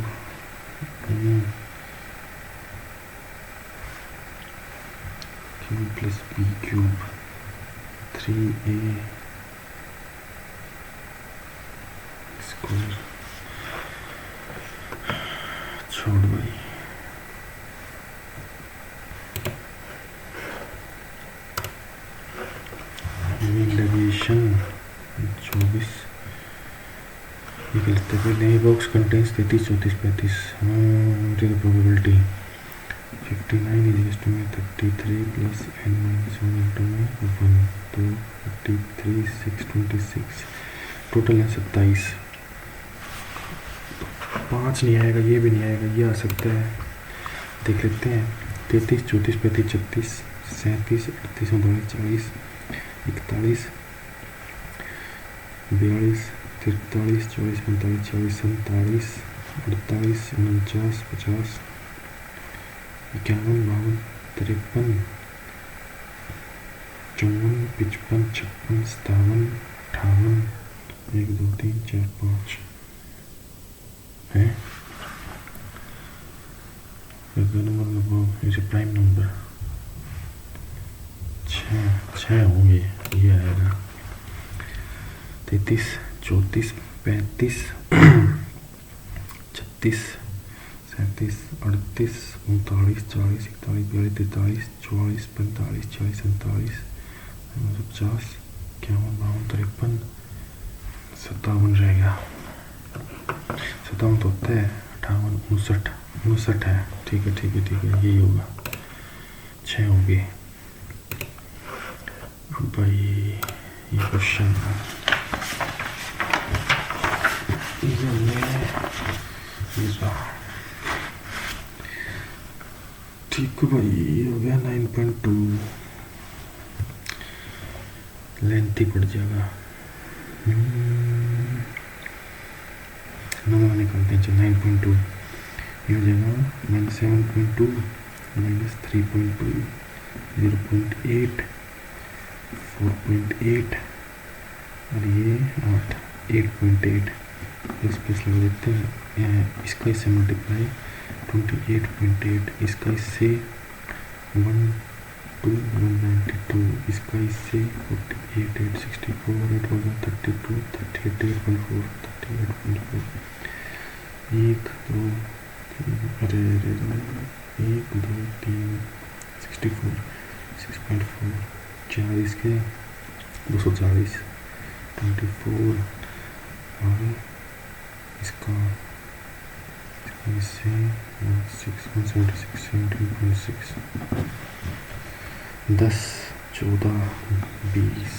cube plus B cube 3A square छोड़ भाई। डेविएशन 24 निकलते पहले box contains 33 34 35 probability 59 is equal to 33 plus n minus 1 into 1 तो 53 626 टोटल है 27। 5 नहीं आएगा, ये भी नहीं आएगा, ये आ सकता है, देख लेते हैं। 33 34 35 36 37 38 39 40 41 42 43 44 45 46 47 48 49 50 51 52 53 54 55 56 57 58 1 2 3 4 5 है। Number is a prime number 6 होंगे, ये आएगा 33 34 35 36 37 38 39 40 41 42 43 44 45 46 47 51 52 53 57 रहेगा। 57 तो होता है 58 59 है। ठीक है यही होगा। 6 होंगे भाई। ये क्वेश्चन ठीक है भाई, हो गया 9.2। लेंथी पड़ जाएगा। नंबर निकालते हैं। 9.2 ये हो जाएगा -7.2 -3.2 0.8 4.8 और ये 8 8.8 प्लस लगा देते हैं। इसका इससे मल्टीप्लाई 28.8 इसका इससे 192 इसका इससे 48 864 832 38 8.4 38.4 1 2 अरे 1 2 3 64 6.4 4 इसके 240 24 और इसका इससे 676 17.6 10 14 20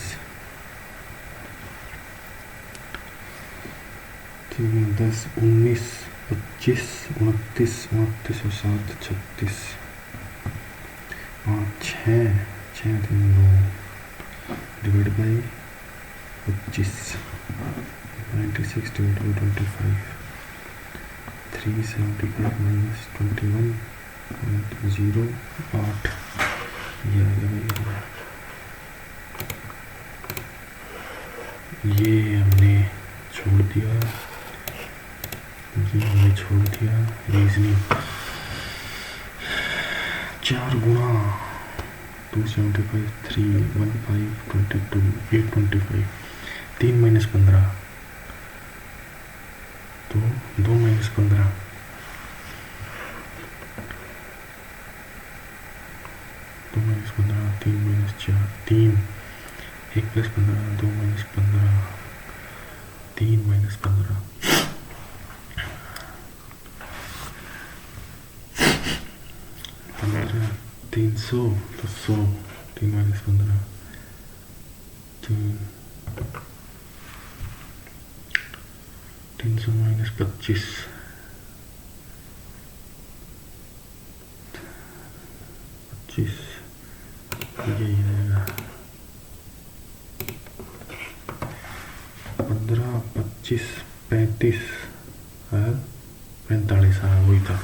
10 19 25 29 29 और 7 36 और 6 3 9 divide by 25 96 divide by 25 375 minus 21 0 8 ये आ गया। ये हमने छोड़ दिया, रीजनिंग 4 गुणा 275 3 15 22 825 3 minus 15 तो 2 minus 15 2 minus 15 3 minus 4 3 1 plus 15 2 minus 15 3 minus 15 300 तो 100 3 minus 15 300 minus 25 यही आएगा 15 25 35 और 45। हाँ वही था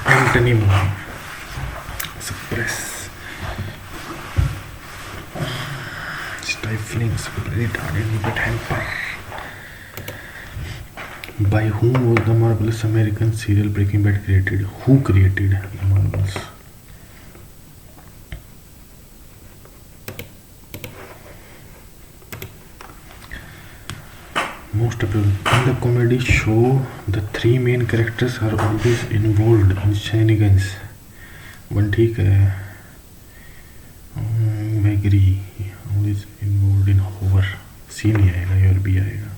Antonym, suppress, stifling, suppress, retarded, but hamper. By whom was the marvelous American serial Breaking Bad created? Who created the marvelous? Most of in the comedy show, the three main characters are always involved in shenanigans. One ठीक है, I agree. Always involved in horror. C नहीं आएगा, और B आएगा.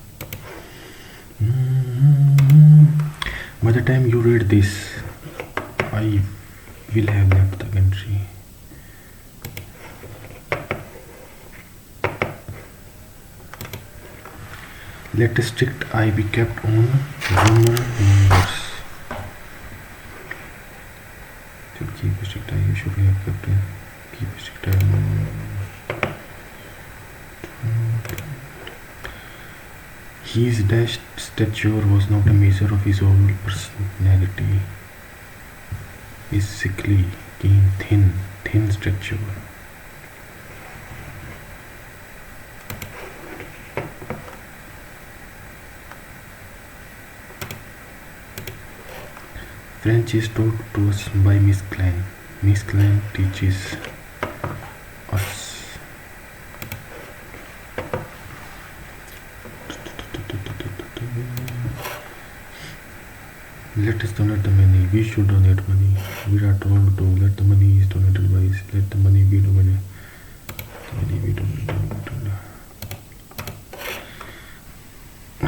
By the time you read this, I will have left the country. Let a strict eye be kept on rumor mongers. Should keep a strict eye. You should have kept keep a strict eye on. His dashed stature was not a measure of his overall personality. His sickly, keen, thin stature. French is taught to us by Miss Klein. Miss Klein teaches us. Let us donate the money. We should donate money. We are told to let the money is donated by us. Let the money be donated. The money be donated.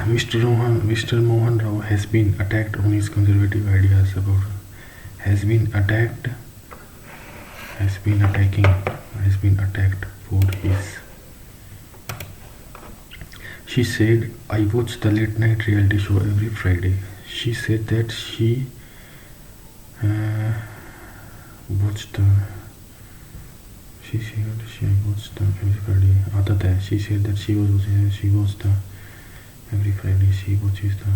Mr. Mohan Rao has been attacked on his conservative ideas about has been attacked for his. She said, I watch the late night reality show every Friday. She said that she watched the every Friday. आदत है. She said that she watched the every Friday. She watches the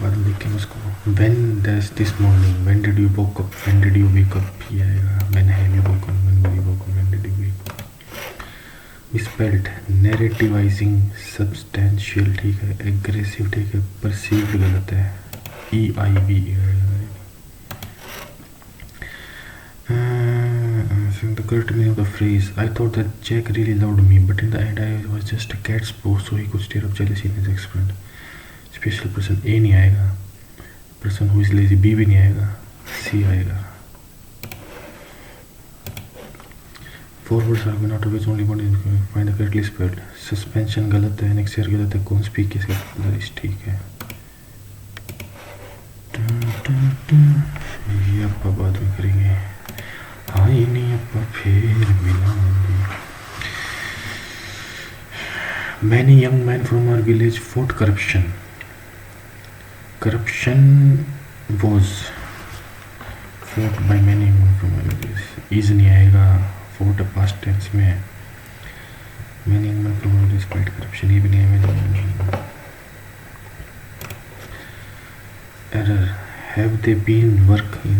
बादल देख के मुझको. When does this morning? When did you woke up? When did you wake up? When have you woken? When will you woke up? When did you wake up? Misspelled. Narrativizing substantial ठीक है. Aggressive ठीक है. Perceived गलत है. EIV. The correct meaning of the phrase. I thought that Jack really loved me, but in the end I was just a cat's paw, so he could stir up jealousy in his ex-friend. Special person A नहीं आएगा. Person who is lazy B भी नहीं आएगा. C आएगा. Four words are not always only one. Find the correctly spelled. Suspension गलत है. Next year गलत है. Conspicuous का ठीक है. ये आप बाद में करेंगे. आई नहीं अब फिर मिलाएंगे. Many young men from our village fought corruption. Corruption was fought by many young men from our village. Is नहीं आएगा. Fought past tense में है. Many young men from our village fight corruption. ये भी नहीं है. Error. Have they been working?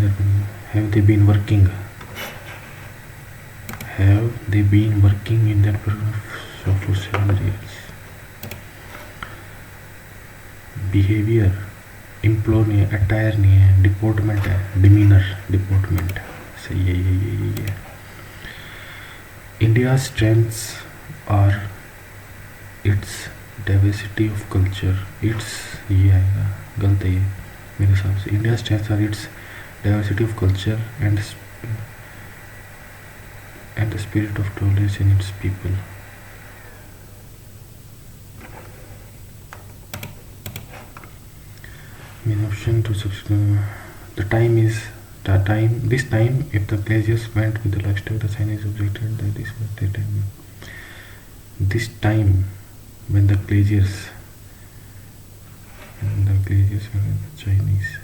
Have they been working? Have they been working in that program for several years? Behavior. Implore नहीं है. Attire नहीं है. Deportment है. Demeanor. Deportment. सही है. ये India's strengths are its diversity of culture. Its ये आएगा, गलत है ये मेरे हिसाब से. India's strengths are its diversity of culture and the spirit of tolerance in its people. Main option to subscribe. This time, if the glaciers went with the livestock, the Chinese objected that this was their time. This time, when the glaciers went with the Chinese.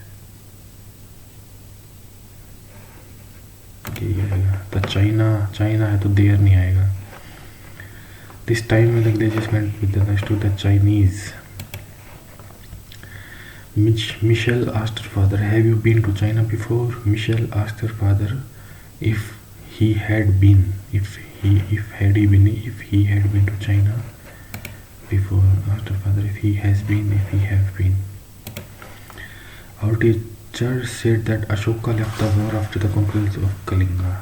तो China है तो देर नहीं आएगा. This time when the glaciers went with the livestock, the Chinese. Michelle asked her father, "Have you been to China before?" Michelle asked her father if he had been to China before. Asked her father if he has been, if he have been. Our teacher said that Ashoka left the war after the conquest of Kalinga.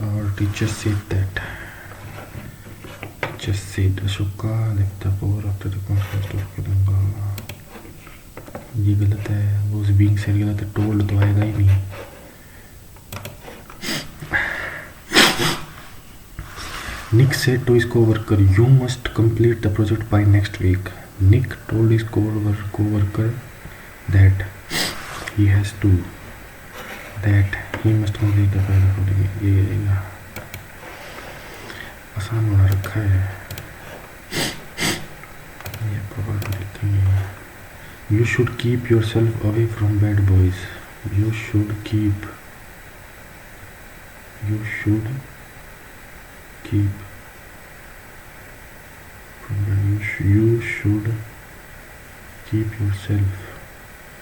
Our teacher said that. Just said Ashoka left the war after the conquest of Kalinga. ये गलत है. वो being said गलत है. Told तो आएगा ही नहीं. Nick said to his co-worker, "You must complete the project by next week." Nick told his co-worker that he must complete the project. ये आसान बना रखा है. ये प्रॉपर लिखेंगे. You should keep yourself away from bad boys. You should keep yourself.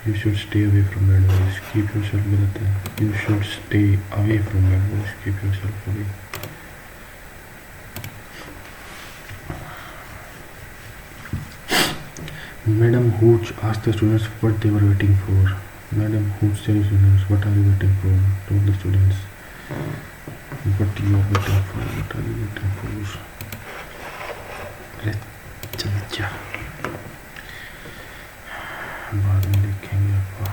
You should stay away from bad boys. Keep yourself गलत है. You should stay away from bad boys. Keep yourself away. Madam Hooch asked the students what they were waiting for. Madam Hooch said to the students, "What are you waiting for?" Told the students, "What you are waiting for? What are you waiting for?" चल बाद में लिखेंगे आपका.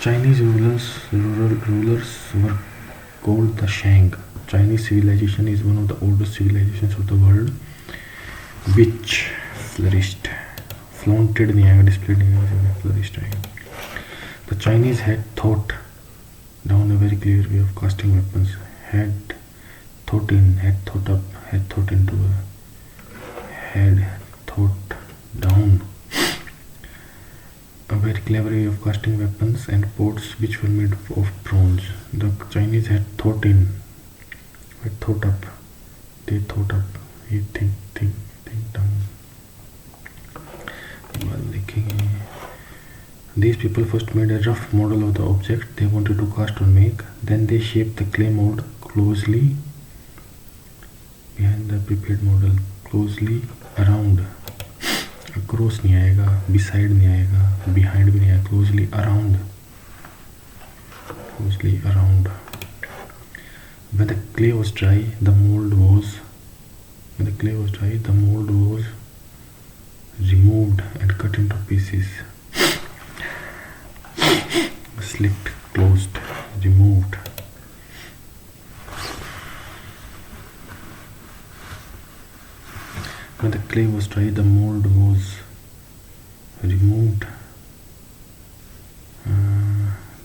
Chinese rulers were called the Shang. Chinese civilization is one of the oldest civilizations of the world, which flourished. Flaunted नहीं आएगा, displayed नहीं आएगा, flourished आएगा. The Chinese had thought down a very clear way of casting weapons. Had thought down a very clever way of casting weapons and pots which were made of bronze. The Chinese had thought up. They thought up. He think down. These people first made a rough model of the object they wanted to cast or make. Then they shaped the clay mold closely behind the prepared model. Closely around. Across नहीं आएगा, beside नहीं आएगा, behind भी नहीं आएगा. Closely around. When the clay was dry, the mold was removed and cut into pieces. Slit, closed, removed. When the clay was dry, the mold was removed.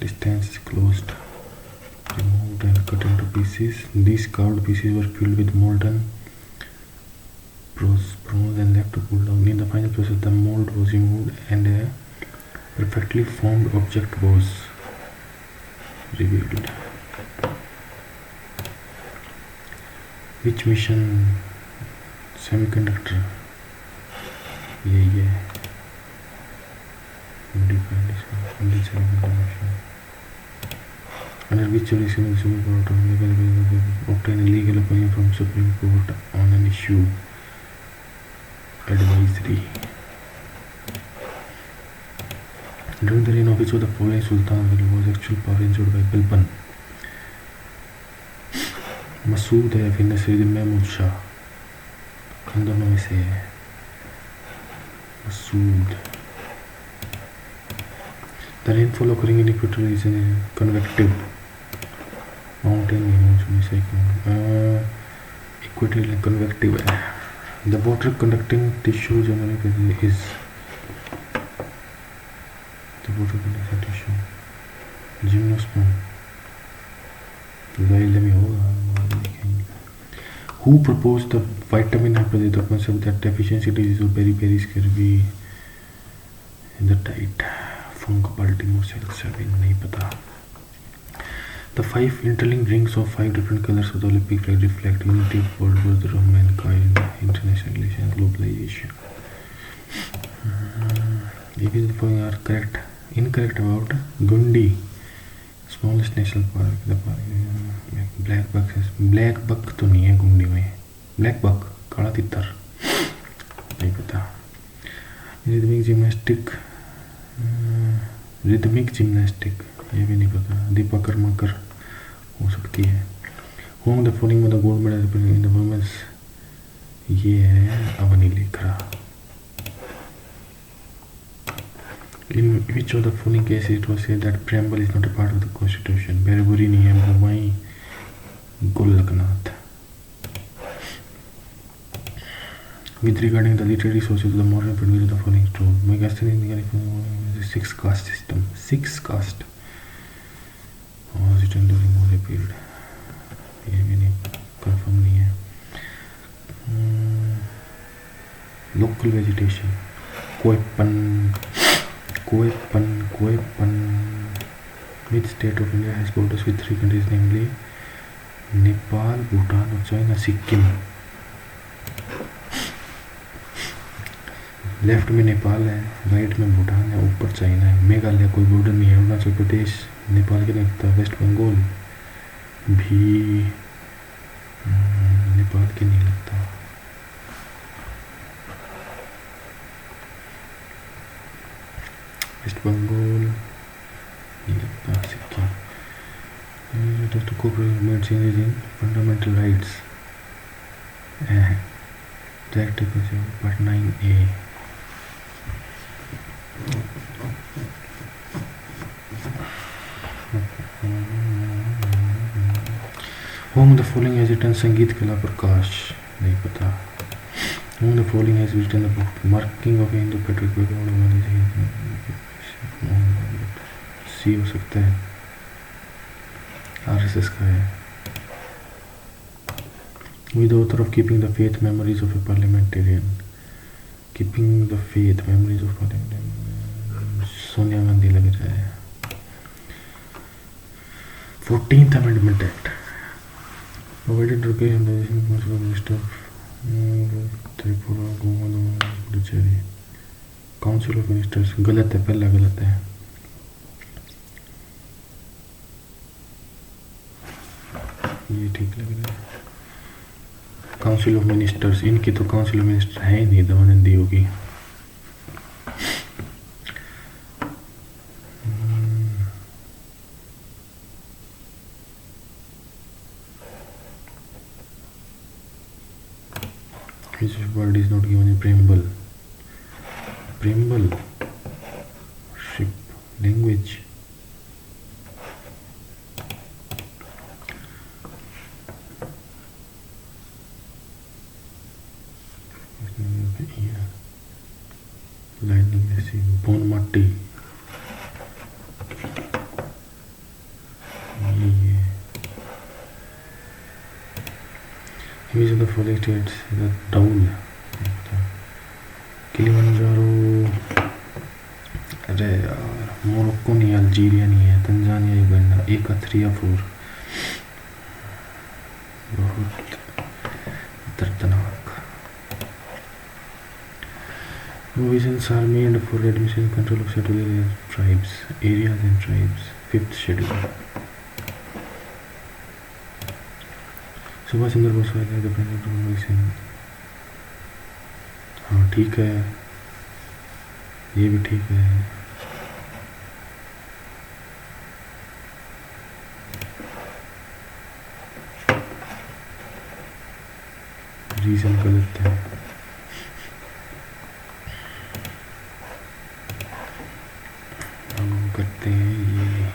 Distance closed, removed and cut into pieces. These carved pieces were filled with molten bronze and left to cool down. In the final process, the mold was removed and a perfectly formed object was revealed. Which mission? Semiconductor. Yeah. Under which jurisdiction the Supreme Court obtain a legal opinion from Supreme Court on an issue? Advisory. During the reign of which of the following sultan was actual power enjoyed by Balban? Masood है, फिर नसीरुद्दीन महमूद शाह, इन दोनों में से है Masood. The rainfall occurring in equator is convective. Mountain equatorial convective है. The water conducting tissue generally is the water conducting tissue gymnosperm. xylem होगा. Who proposed the vitamin hypothesis, the concept that deficiency disease or beriberi scurvy in the diet? Funk Baltimore cells have been नहीं पता. The 5 interlinked rings of 5 different colors of the Olympic flag reflect unity of world order of mankind, international relations, globalization. If the following are correct, incorrect about Gundi, smallest national park. The park blackbuck तो नहीं है गुंडी में. Black buck काला तितर नहीं पता. Rhythmic gymnastic ये भी नहीं पता. दीपा कर्माकर हो सकती है. Home the following the gold medal in the women's, ये है Avani Lekhara. In which of the following cases it was said that preamble is not a part of the constitution? बेरबुरी नहीं है, बुमाई Golaknath. With regarding the literary sources of the modern period of the following true. Megasthenes in the 6 caste system. 6 caste. Was it during the period? ये भी नहीं confirm नहीं है. Local vegetation. कोयपन. Which state of India has borders with 3 countries, namely Nepal, Bhutan और China? Sikkim. Left में नेपाल है, right में भूटान है, ऊपर चाइना है. मेघालय कोई बॉर्डर नहीं है. अरुणाचल प्रदेश नेपाल के नहीं लगता. वेस्ट बंगाल भी नेपाल के नहीं लगता. वेस्ट बंगाल नहीं लगता. Sikkim. to cooperate changes in fundamental rights. Directive Part 9A. Whom the following has written संगीत कला प्रकाश? नहीं पता. Whom the following has written the book Marking of Indo-Patriotic Background? सी हो सकता है. RSS का है. With the author of Keeping the Faith, Memories of a Parliamentarian. Keeping the Faith, Memories of Parliamentarian. Sonia Gandhi लग रहा है. 14th Amendment Act. Provided education list of Tripura, Goa, Puducherry. Council of Ministers. गलत है, पहला गलत है. ये ठीक लग रहा है. काउंसिल ऑफ मिनिस्टर्स, इनकी तो काउंसिल ऑफ मिनिस्टर है ही नहीं, दमनंदी होगी. Which word is not given in preamble? Preamble, ship, language. Bone मट्टी. Which of the following states the Taul? Kilimanjaro. अरे यार, मोरक्को नहीं, अल्जीरिया नहीं है, तंजानिया, युगांडा. एक का 3 या 4. बहुत दर्दनाक. Provisions are made for admission and control of settled tribes, areas and tribes. 5th schedule. Subhash Chandra Bose का हाँ ठीक है, ये भी ठीक है. रीज़न गलत है। हम करते हैं ये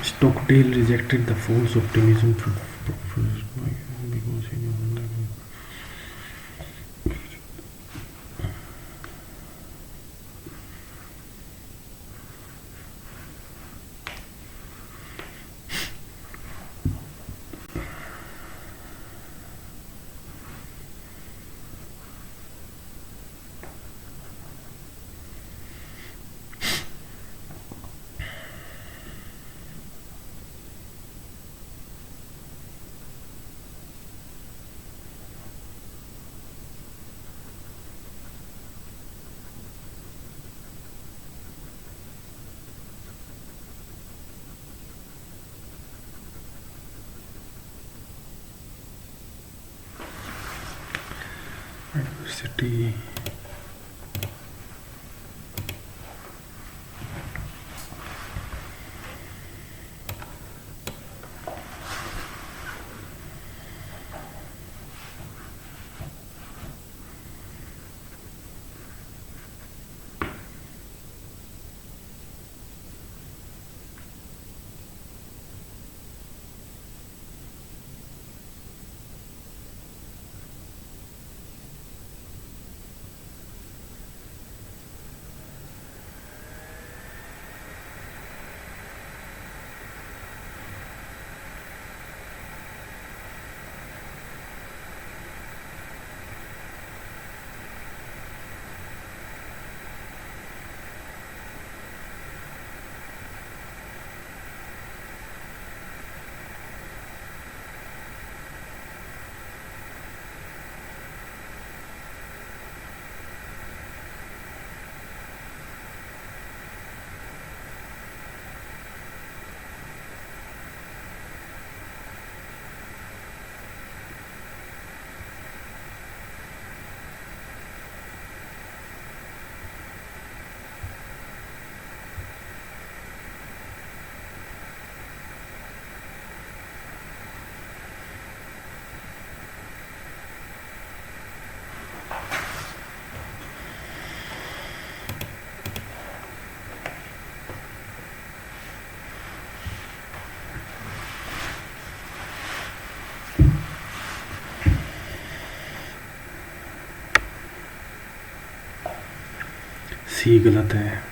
Stockdale rejected the false optimism proposed because he diversity सी गलत है।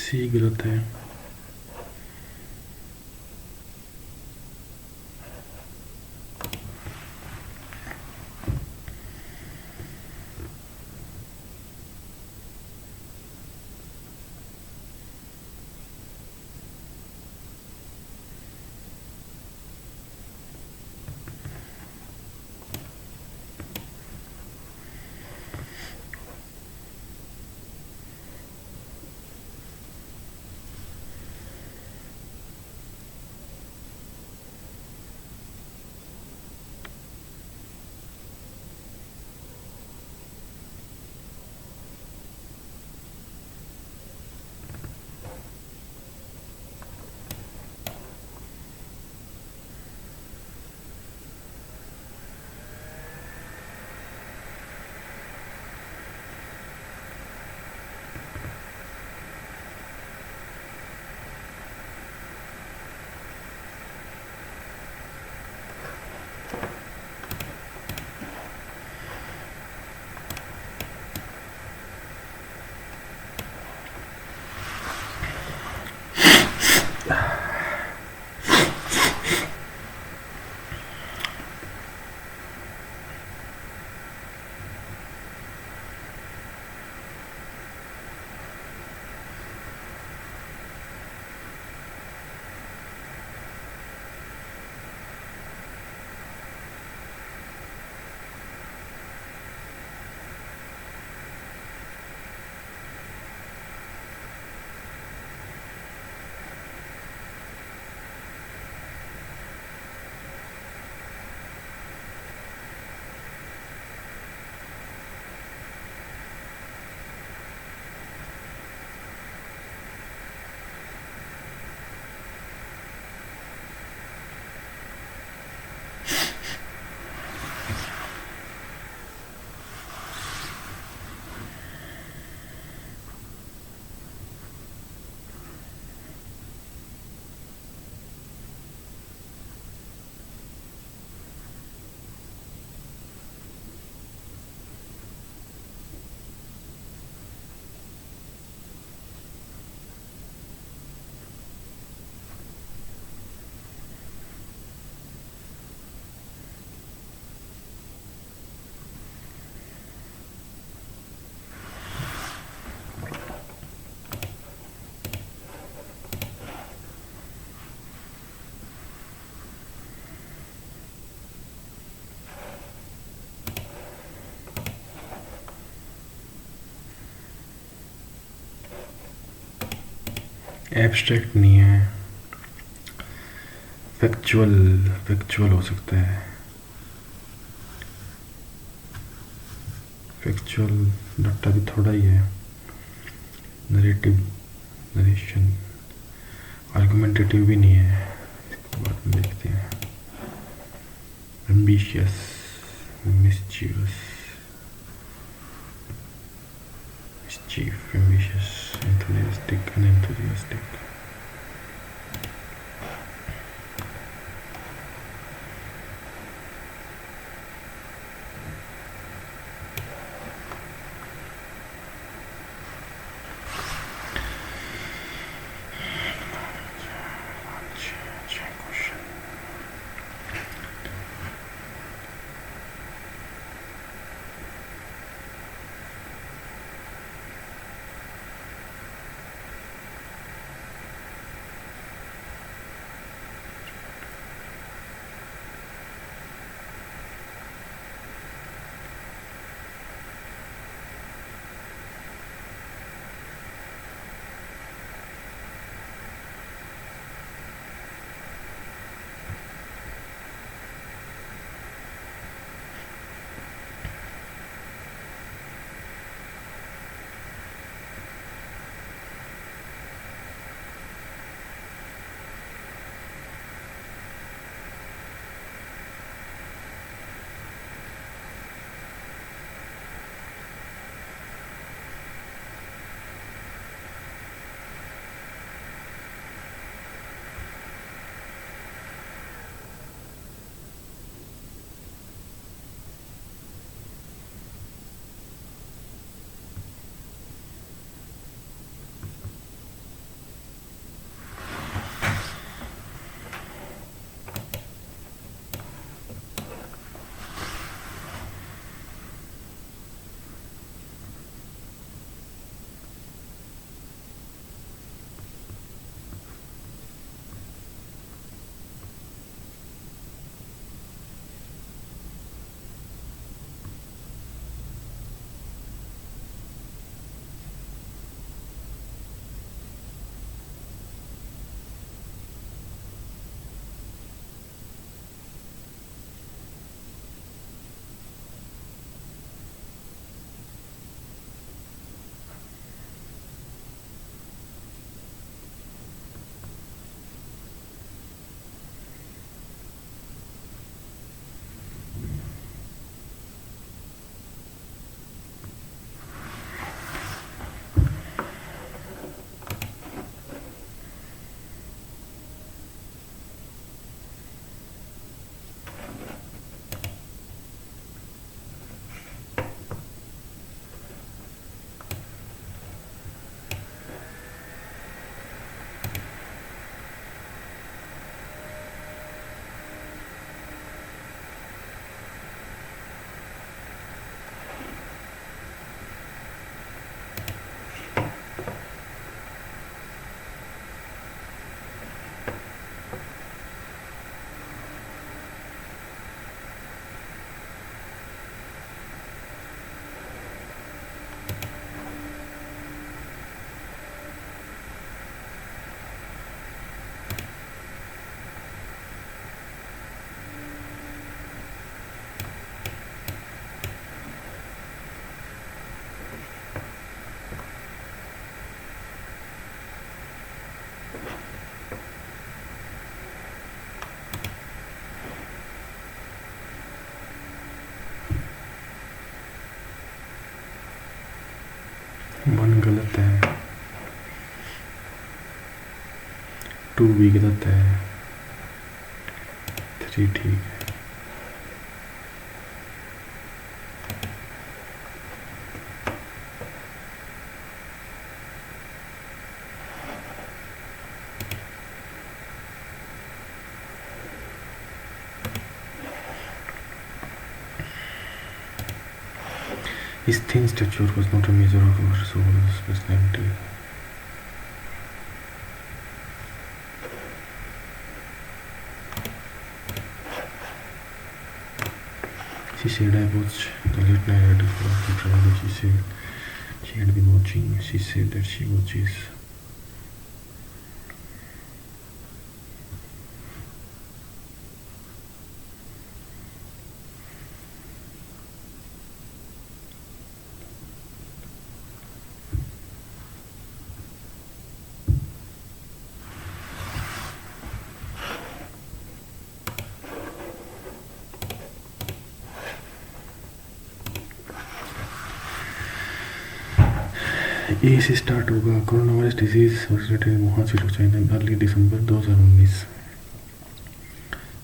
सी गलत है। एब्स्ट्रैक्ट नहीं है, फैक्चुअल फैक्चुअल हो सकता है। फैक्चुअल डाटा भी थोड़ा ही है, नरेटिव नरेशन, आर्गुमेंटेटिव भी नहीं है। इसको बाद में देखते हैं। Ambitious, mischievous, mischief, ambitious, enthusiastic, unenthusiastic. One गलत है, टू भी गलत है, थ्री ठीक है। His thin stature was not a measure of our soul's personality. She said, I watched the late night editor of the trial. She said she had been watching. She said that she watches ए से start होगा। Corona virus disease originated in Wuhan city of China in early December 2019.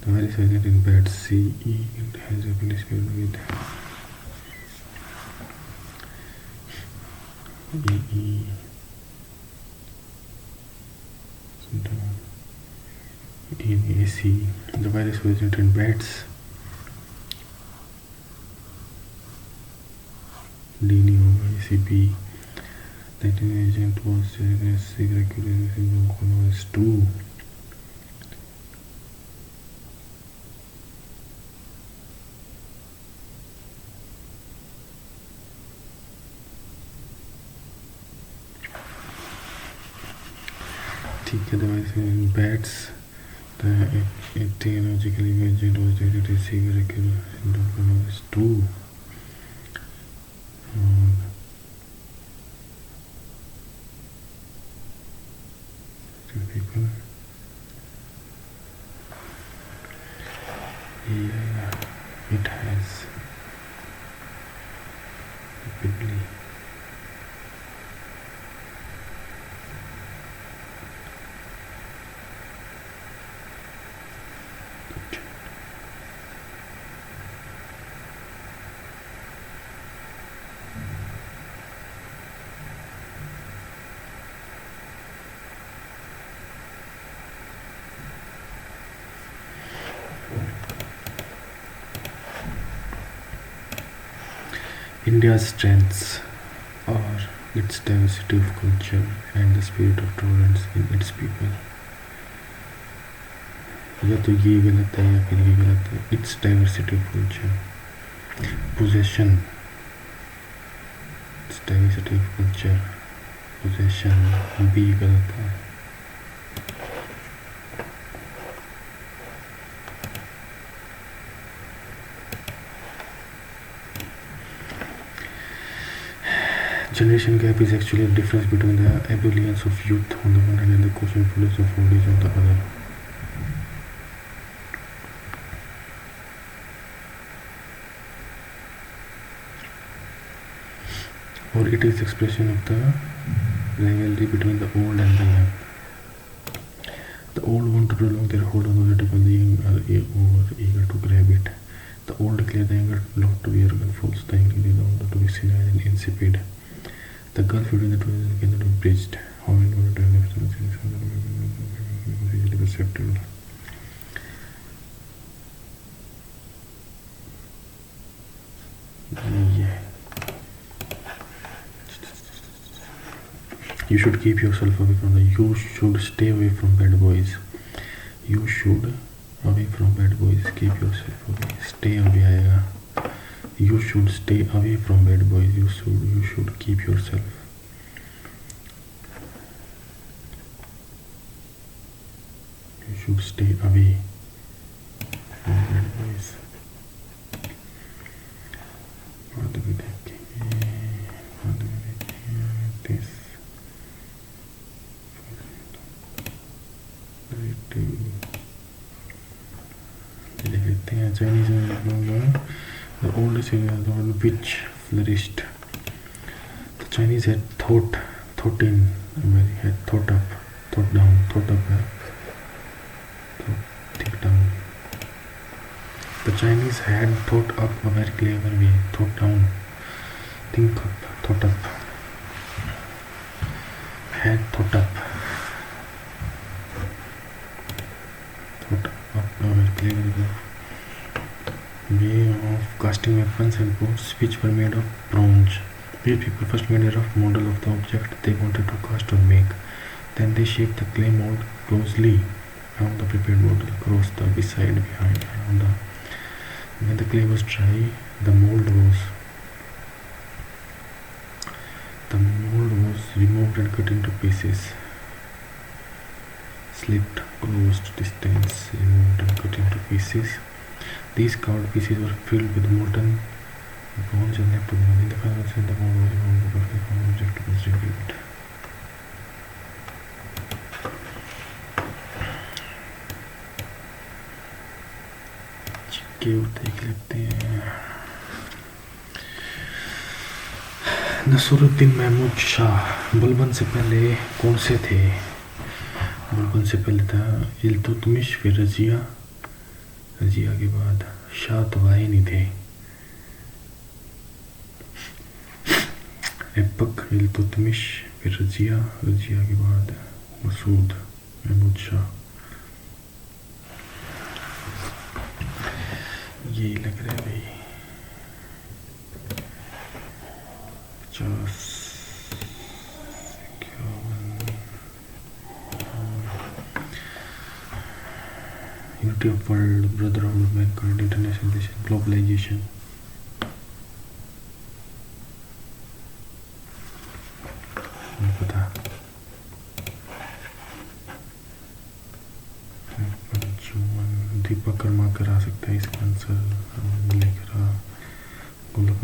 The virus originated in bats. CE it has been experienced with EE. In AC, the virus originated in bats. DNI होगा ACP. The agent was circulating syndrome coronavirus 2. ठीक है, the virus in bats. The etiological agent was detected as circulating syndrome coronavirus 2. People. Yeah, it has rapidly. India's strengths are its diversity of culture and the spirit of tolerance in its people. या तो ये गलत है या फिर ये गलत है. Its diversity of culture. Possession. Its diversity of culture. Possession. भी गलत है. Generation gap is actually a difference between the ebullience of youth on the one hand and the cosmopolitans of old age on the other. Or it is expression of the rivalry between the old and the young. The old want to prolong their hold on the native and the young are eager to grab it. The old declare the younger not to be arrogant fools, the young declare the older to be senile and insipid. The gulf between the two cannot be bridged. How in order to have easily perceptible. Yeah. You should keep yourself away from you should stay away from bad boys. You should away from bad boys. Keep yourself away. Stay away आएगा. You should stay away from bad boys. You should keep yourself. You should stay away from bad boys. What do we देखेंगे? This. देखते हैं Chinese में the oldest area of the world which flourished. The Chinese had thought in America, had thought up, thought down, thought up, think down. The Chinese had thought up a very clever way, thought down, think up, thought up, had thought up, thought up a very clever way of casting weapons and boats which were made of bronze. These people first made a rough model of the object they wanted to cast or make. Then they shaped the clay mold closely around the prepared model across the beside, behind, around the. When the clay was dry, the mold was removed and cut into pieces. Slipped, closed, distance, removed and cut into pieces. These carved pieces were filled with molten bronze and left to them. In the final sense, the mold was removed, the perfect object was revealed. चिपके और देख लेते हैं. नसरुद्दीन महमूद शाह बुलबुल से पहले कौन से थे? बुलबुल से पहले था इल्तुतमिश, फिर रजिया, रजिया के बाद शाह तो आए नहीं थे। ऐबक, इल्तुतमिश, फिर रजिया, रजिया के बाद मसूद महमूद शाह। ये लग रहा है भाई 50, 51। Unity of world, brotherhood of mankind, internationalisation, globalisation. पता दीपक कर्माकर आ सकता है इसका आंसर। लेकर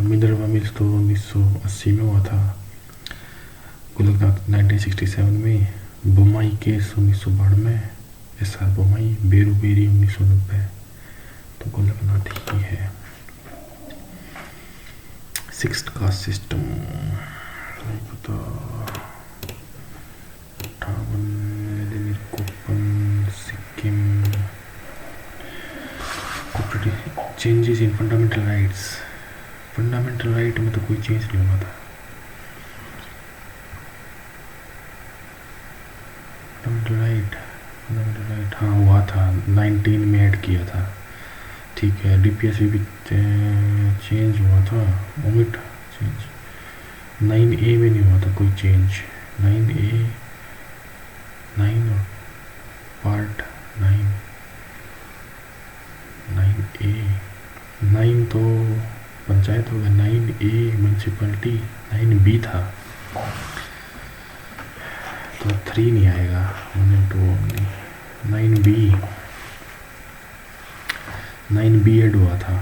मिनरवा मिल्स तो 1980 में हुआ था, गोलकनाथ 1967 में, बोमाई केस 1992 में, SR बोमाई, बेरू बेरी 1990। तो गोलकनाथ ही है। सिक्स्थ कास्ट सिस्टम नहीं पता। 58 Köppen, Sikkim. Changes in fundamental rights, fundamental right में तो कोई चेंज नहीं हुआ था। फंडामेंटल राइट हाँ हुआ था, 19 में ऐड किया था। ठीक है, DPS भी चेंज हुआ था, ओमिट चेंज। 9A में नहीं हुआ था कोई चेंज। 9A 9 और पार्ट 9 9A 9 तो पंचायत होगा, 9A म्यूनसिपलिटी, 9B था तो 3 नहीं आएगा, 1 and 2 ओनली। 9B ऐड हुआ था।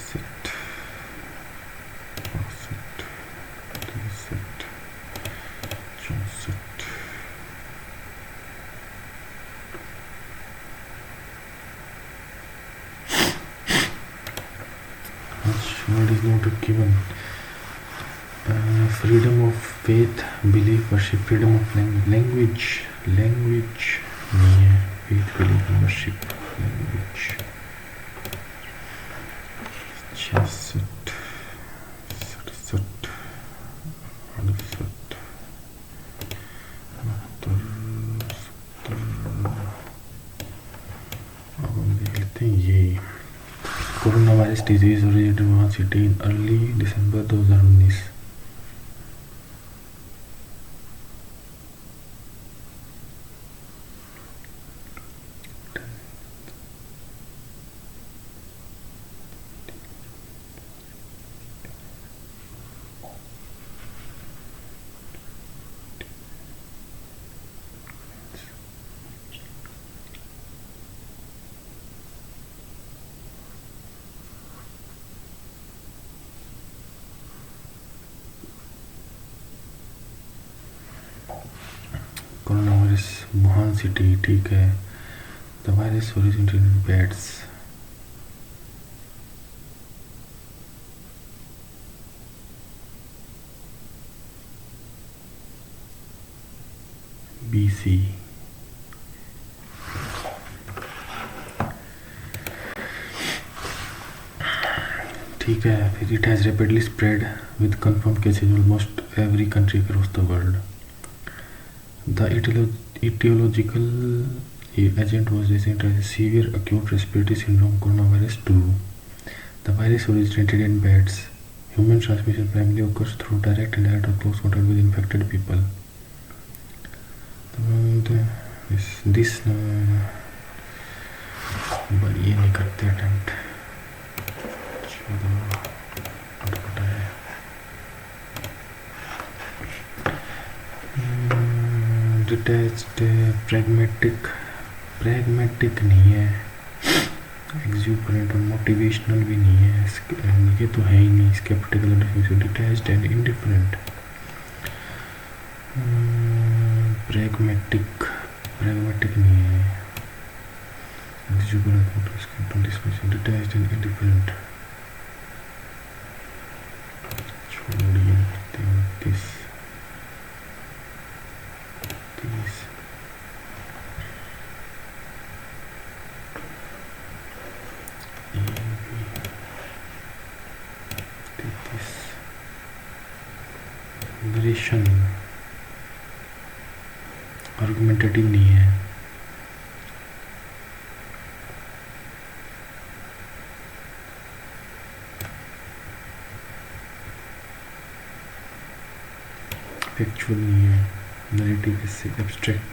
Set, 64। What is not given? Freedom of faith, belief, worship, freedom of language नहीं है, faith, belief, worship, language। 66, 67, 68, 69। अब हम देख लेते हैं ये corona virus disease originated Wuhan city in early December 2019। Corona virus Wuhan city, ठीक है। The virus originated in bats. BC। ठीक है, फिर it has rapidly spread with confirmed cases in almost every country across the world. The etiological agent was designated as severe acute respiratory syndrome coronavirus 2. The virus originated in bats. Human transmission primarily occurs through direct, indirect, or close contact with infected people. This but ये नहीं करते attempt। Detached, pragmatic नहीं है, एक्सूबरेंट और motivational भी नहीं है, ये तो है ही नहीं। Sceptical, detached and indifferent. Pragmatic नहीं है, exuberant, detached and indifferent. Narration argumentative नहीं है, फैक्चुअल नहीं है, नरेटिव इससे एब्स्ट्रैक्ट,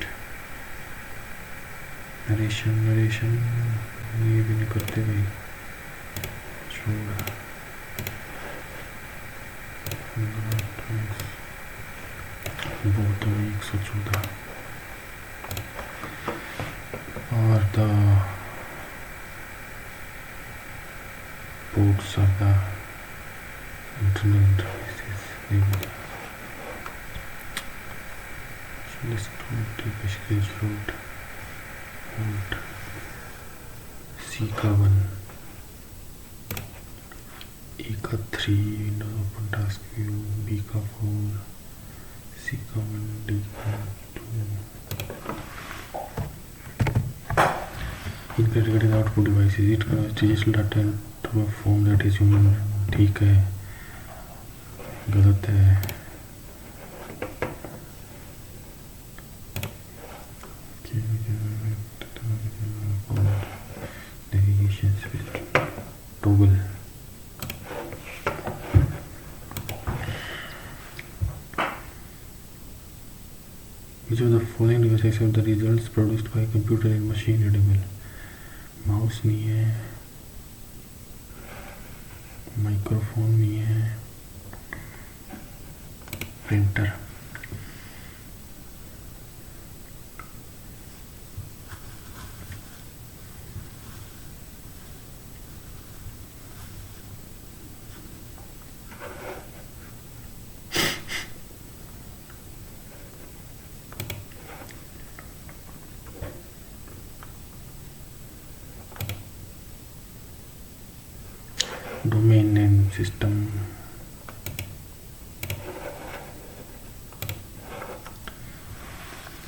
नरेशन ये भी नहीं करते भाई, छोड़। वो तो 114 और the ports are the internal interfaces. So let's take a screenshot. Hold C का 1, E का 3 window open task view, B का 4, C का 1, D का 2. Integrated output devices, it converts digital data into a form that is human. ठीक है, गलत है, navigation switch toggle. Which of the following devices accept the results produced by a computer in machine readable? Mouse नहीं है, microphone नहीं है, printer. Domain name system,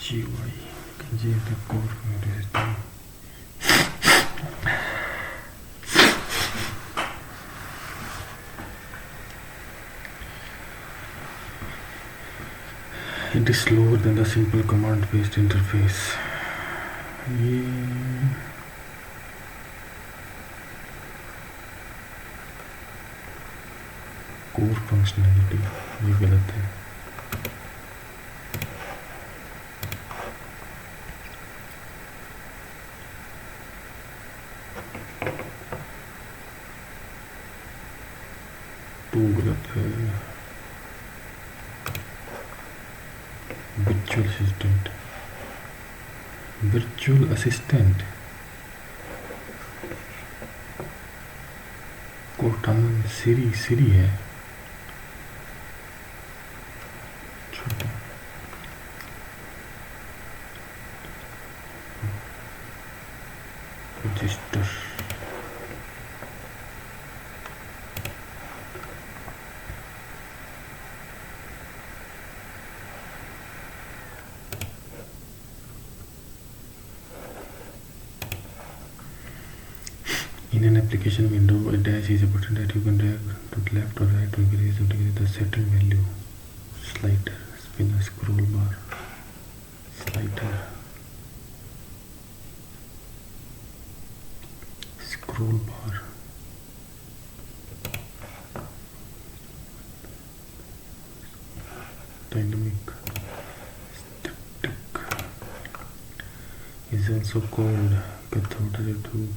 GUI, G is the core system. It is slower than the simple command-based interface. ये core functionality, ये गलत है। तो गलत है। वर्चुअल असिस्टेंट, वर्चुअल असिस्टेंट कोर्टान सिरी है। Register, in an application window, a dash is a button that you can drag to the left or right to increase or decrease the setting value. Slider, spinner, scroll bar, slider, scroll bar, dynamic, static, is also called cathode tube.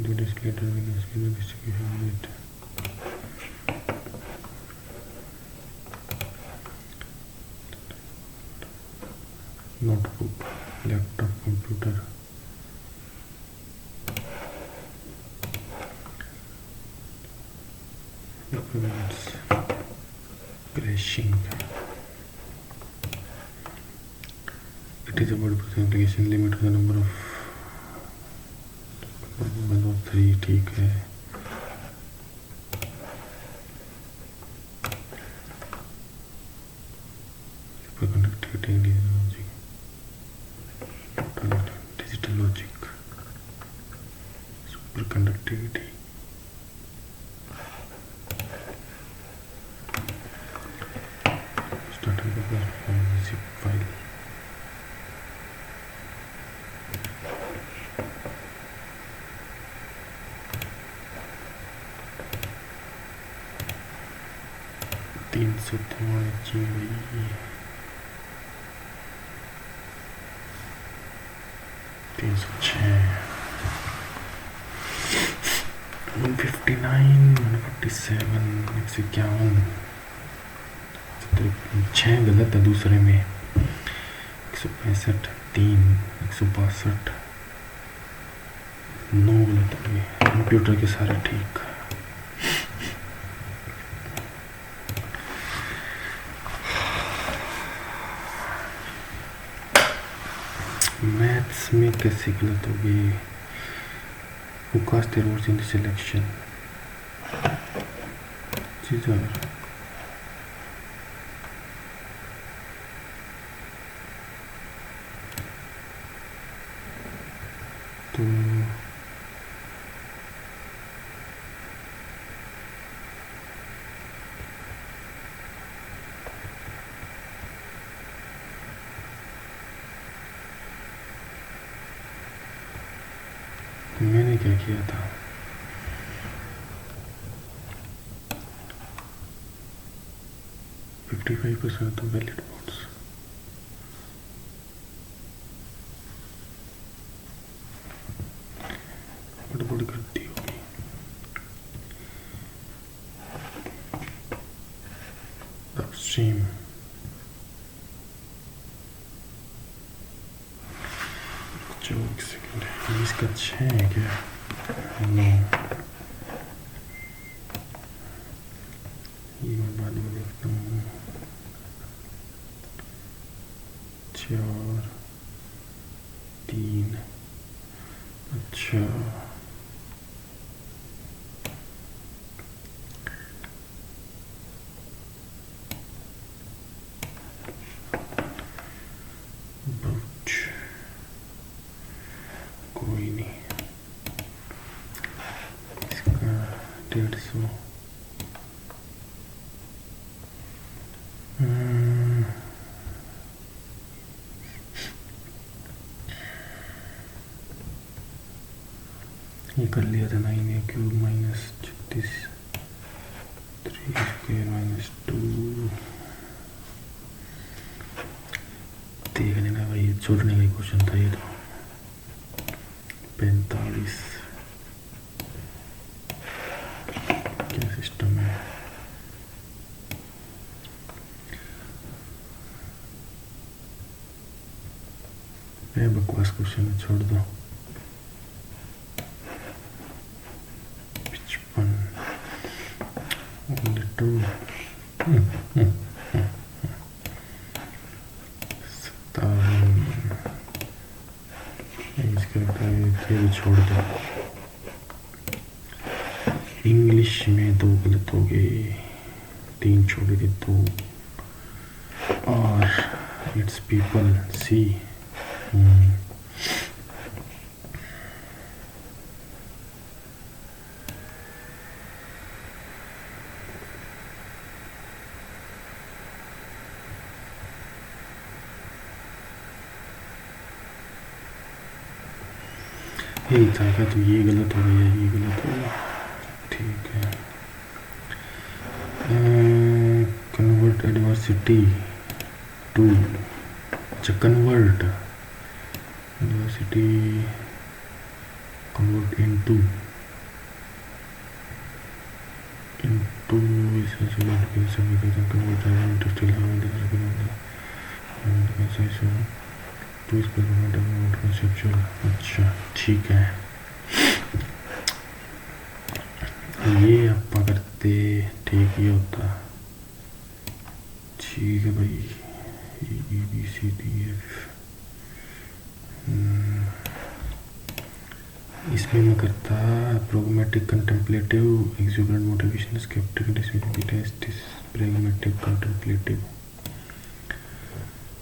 Do display terminal spinner distribution rate. Notebook, laptop, computer. Documents, crashing. It is about application limit to the number of 3, ठीक है। Superconductivity, digital logic, superconductivity, 100 हमारे चाहिए 306 159 147 151 6 गलत है दूसरे में 165 3 162 9 गलत हो गए कंप्यूटर के सारे ठीक मैथ्स में कैसे गलत हो गई Who cast their votes in this election? Caesar. तो मैंने क्या किया था 55% तो वैलिड वोट्स गड़बड़ करती होगी अपस्ट्रीम एक सेकेंड इसका 6 है क्या 9 ये मैं बाद में देखता हूँ 4 3 अच्छा कोई नहीं इसका 150 ये कर लिया था 9 क्यूब माइनस 36 3 स्क्वायर माइनस 2 देख लेना भाई छोड़ने का क्वेश्चन था ये तो 45 क्या सिस्टम है ये बकवास क्वेश्चन है छोड़ दो 55 only 2 ये भी छोड़ दो इंग्लिश में 2 गलत हो गए 3 छोड़े थे 2 और इट्स पीपल सी यही था क्या तो ये गलत हो गया ये गलत हो गया ठीक है कन्वर्ट एडवर्सिटी टू अच्छा कन्वर्ट एडवर्सिटी कन्वर्ट इनटू इस कन्वर्ट इंटरेस्टिंग कंसेप्चुअल अच्छा ठीक है ये आप करते ठीक ही होता ठीक है भाई A B C D F इसमें मैं करता pragmatic contemplative exuberant motivation sceptic test pragmatic contemplative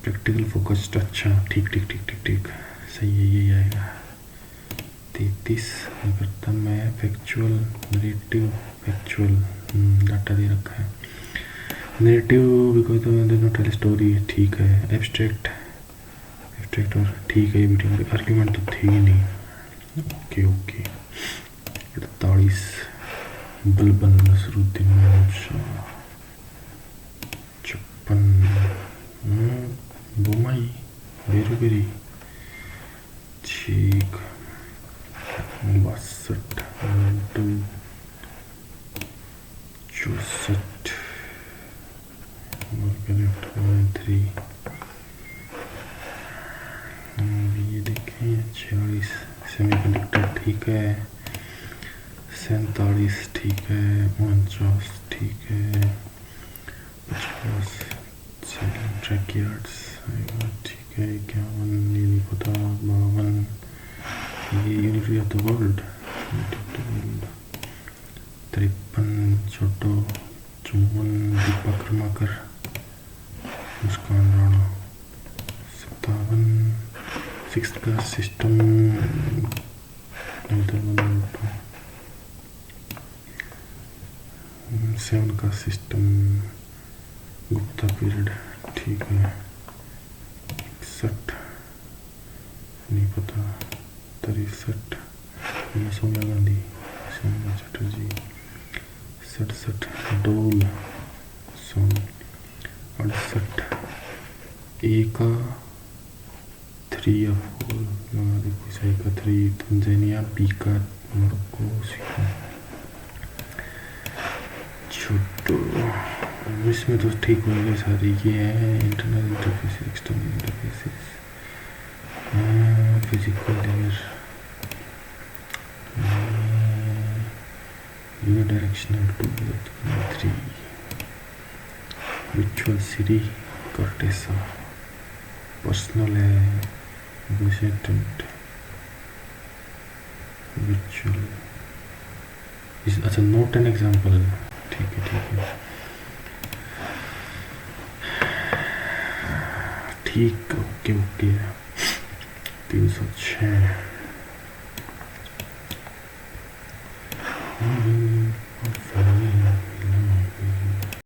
practical focused अच्छा ठीक ठीक ठीक ठीक ठीक सही है यही आएगा 33 करता मैं फैक्चुअल नरेटिव फैक्चुअल डाटा दे रखा है narrative because not tell story ठीक है एब्स्ट्रैक्ट एब्स्ट्रैक्ट और ठीक है ये भी ठीक आर्ग्यूमेंट तो थी ही नहीं ओके ओके 48 बलबन नसरुद्दीन शाह बोमाई बेरुबेरी ठीक 62 2 64 करेक्ट 3 ये देखें 46 सेमीकंडक्टर ठीक है 47 ठीक है 49 ठीक है 50 ट्रैकयार्ड्स ठीक है 51 ये नहीं पता 52 ये यूनिटी ऑफ द वर्ल्ड 53 छोटो 54 दीपक कर्माकर मुस्कान राणा 57 सिक्स का सिस्टम 7 का सिस्टम गुप्ता पीरियड ठीक है 61 नहीं पता 63 सोनिया गांधी सोनिया चटर्जी 67 डोल सोन 68 ए का 3 या 4 देखो सही का 3 तंजानिया बी का मोरक्को छोटो इसमें तो ठीक हो गए सारी ये है internal interface external interfaces physical layer unidirectional 2 3 visual city कार्टेसा पर्सनल है विजिटेंट विजुअल अच्छा नोट एन एग्जाम्पल ठीक है ठीक ओके 306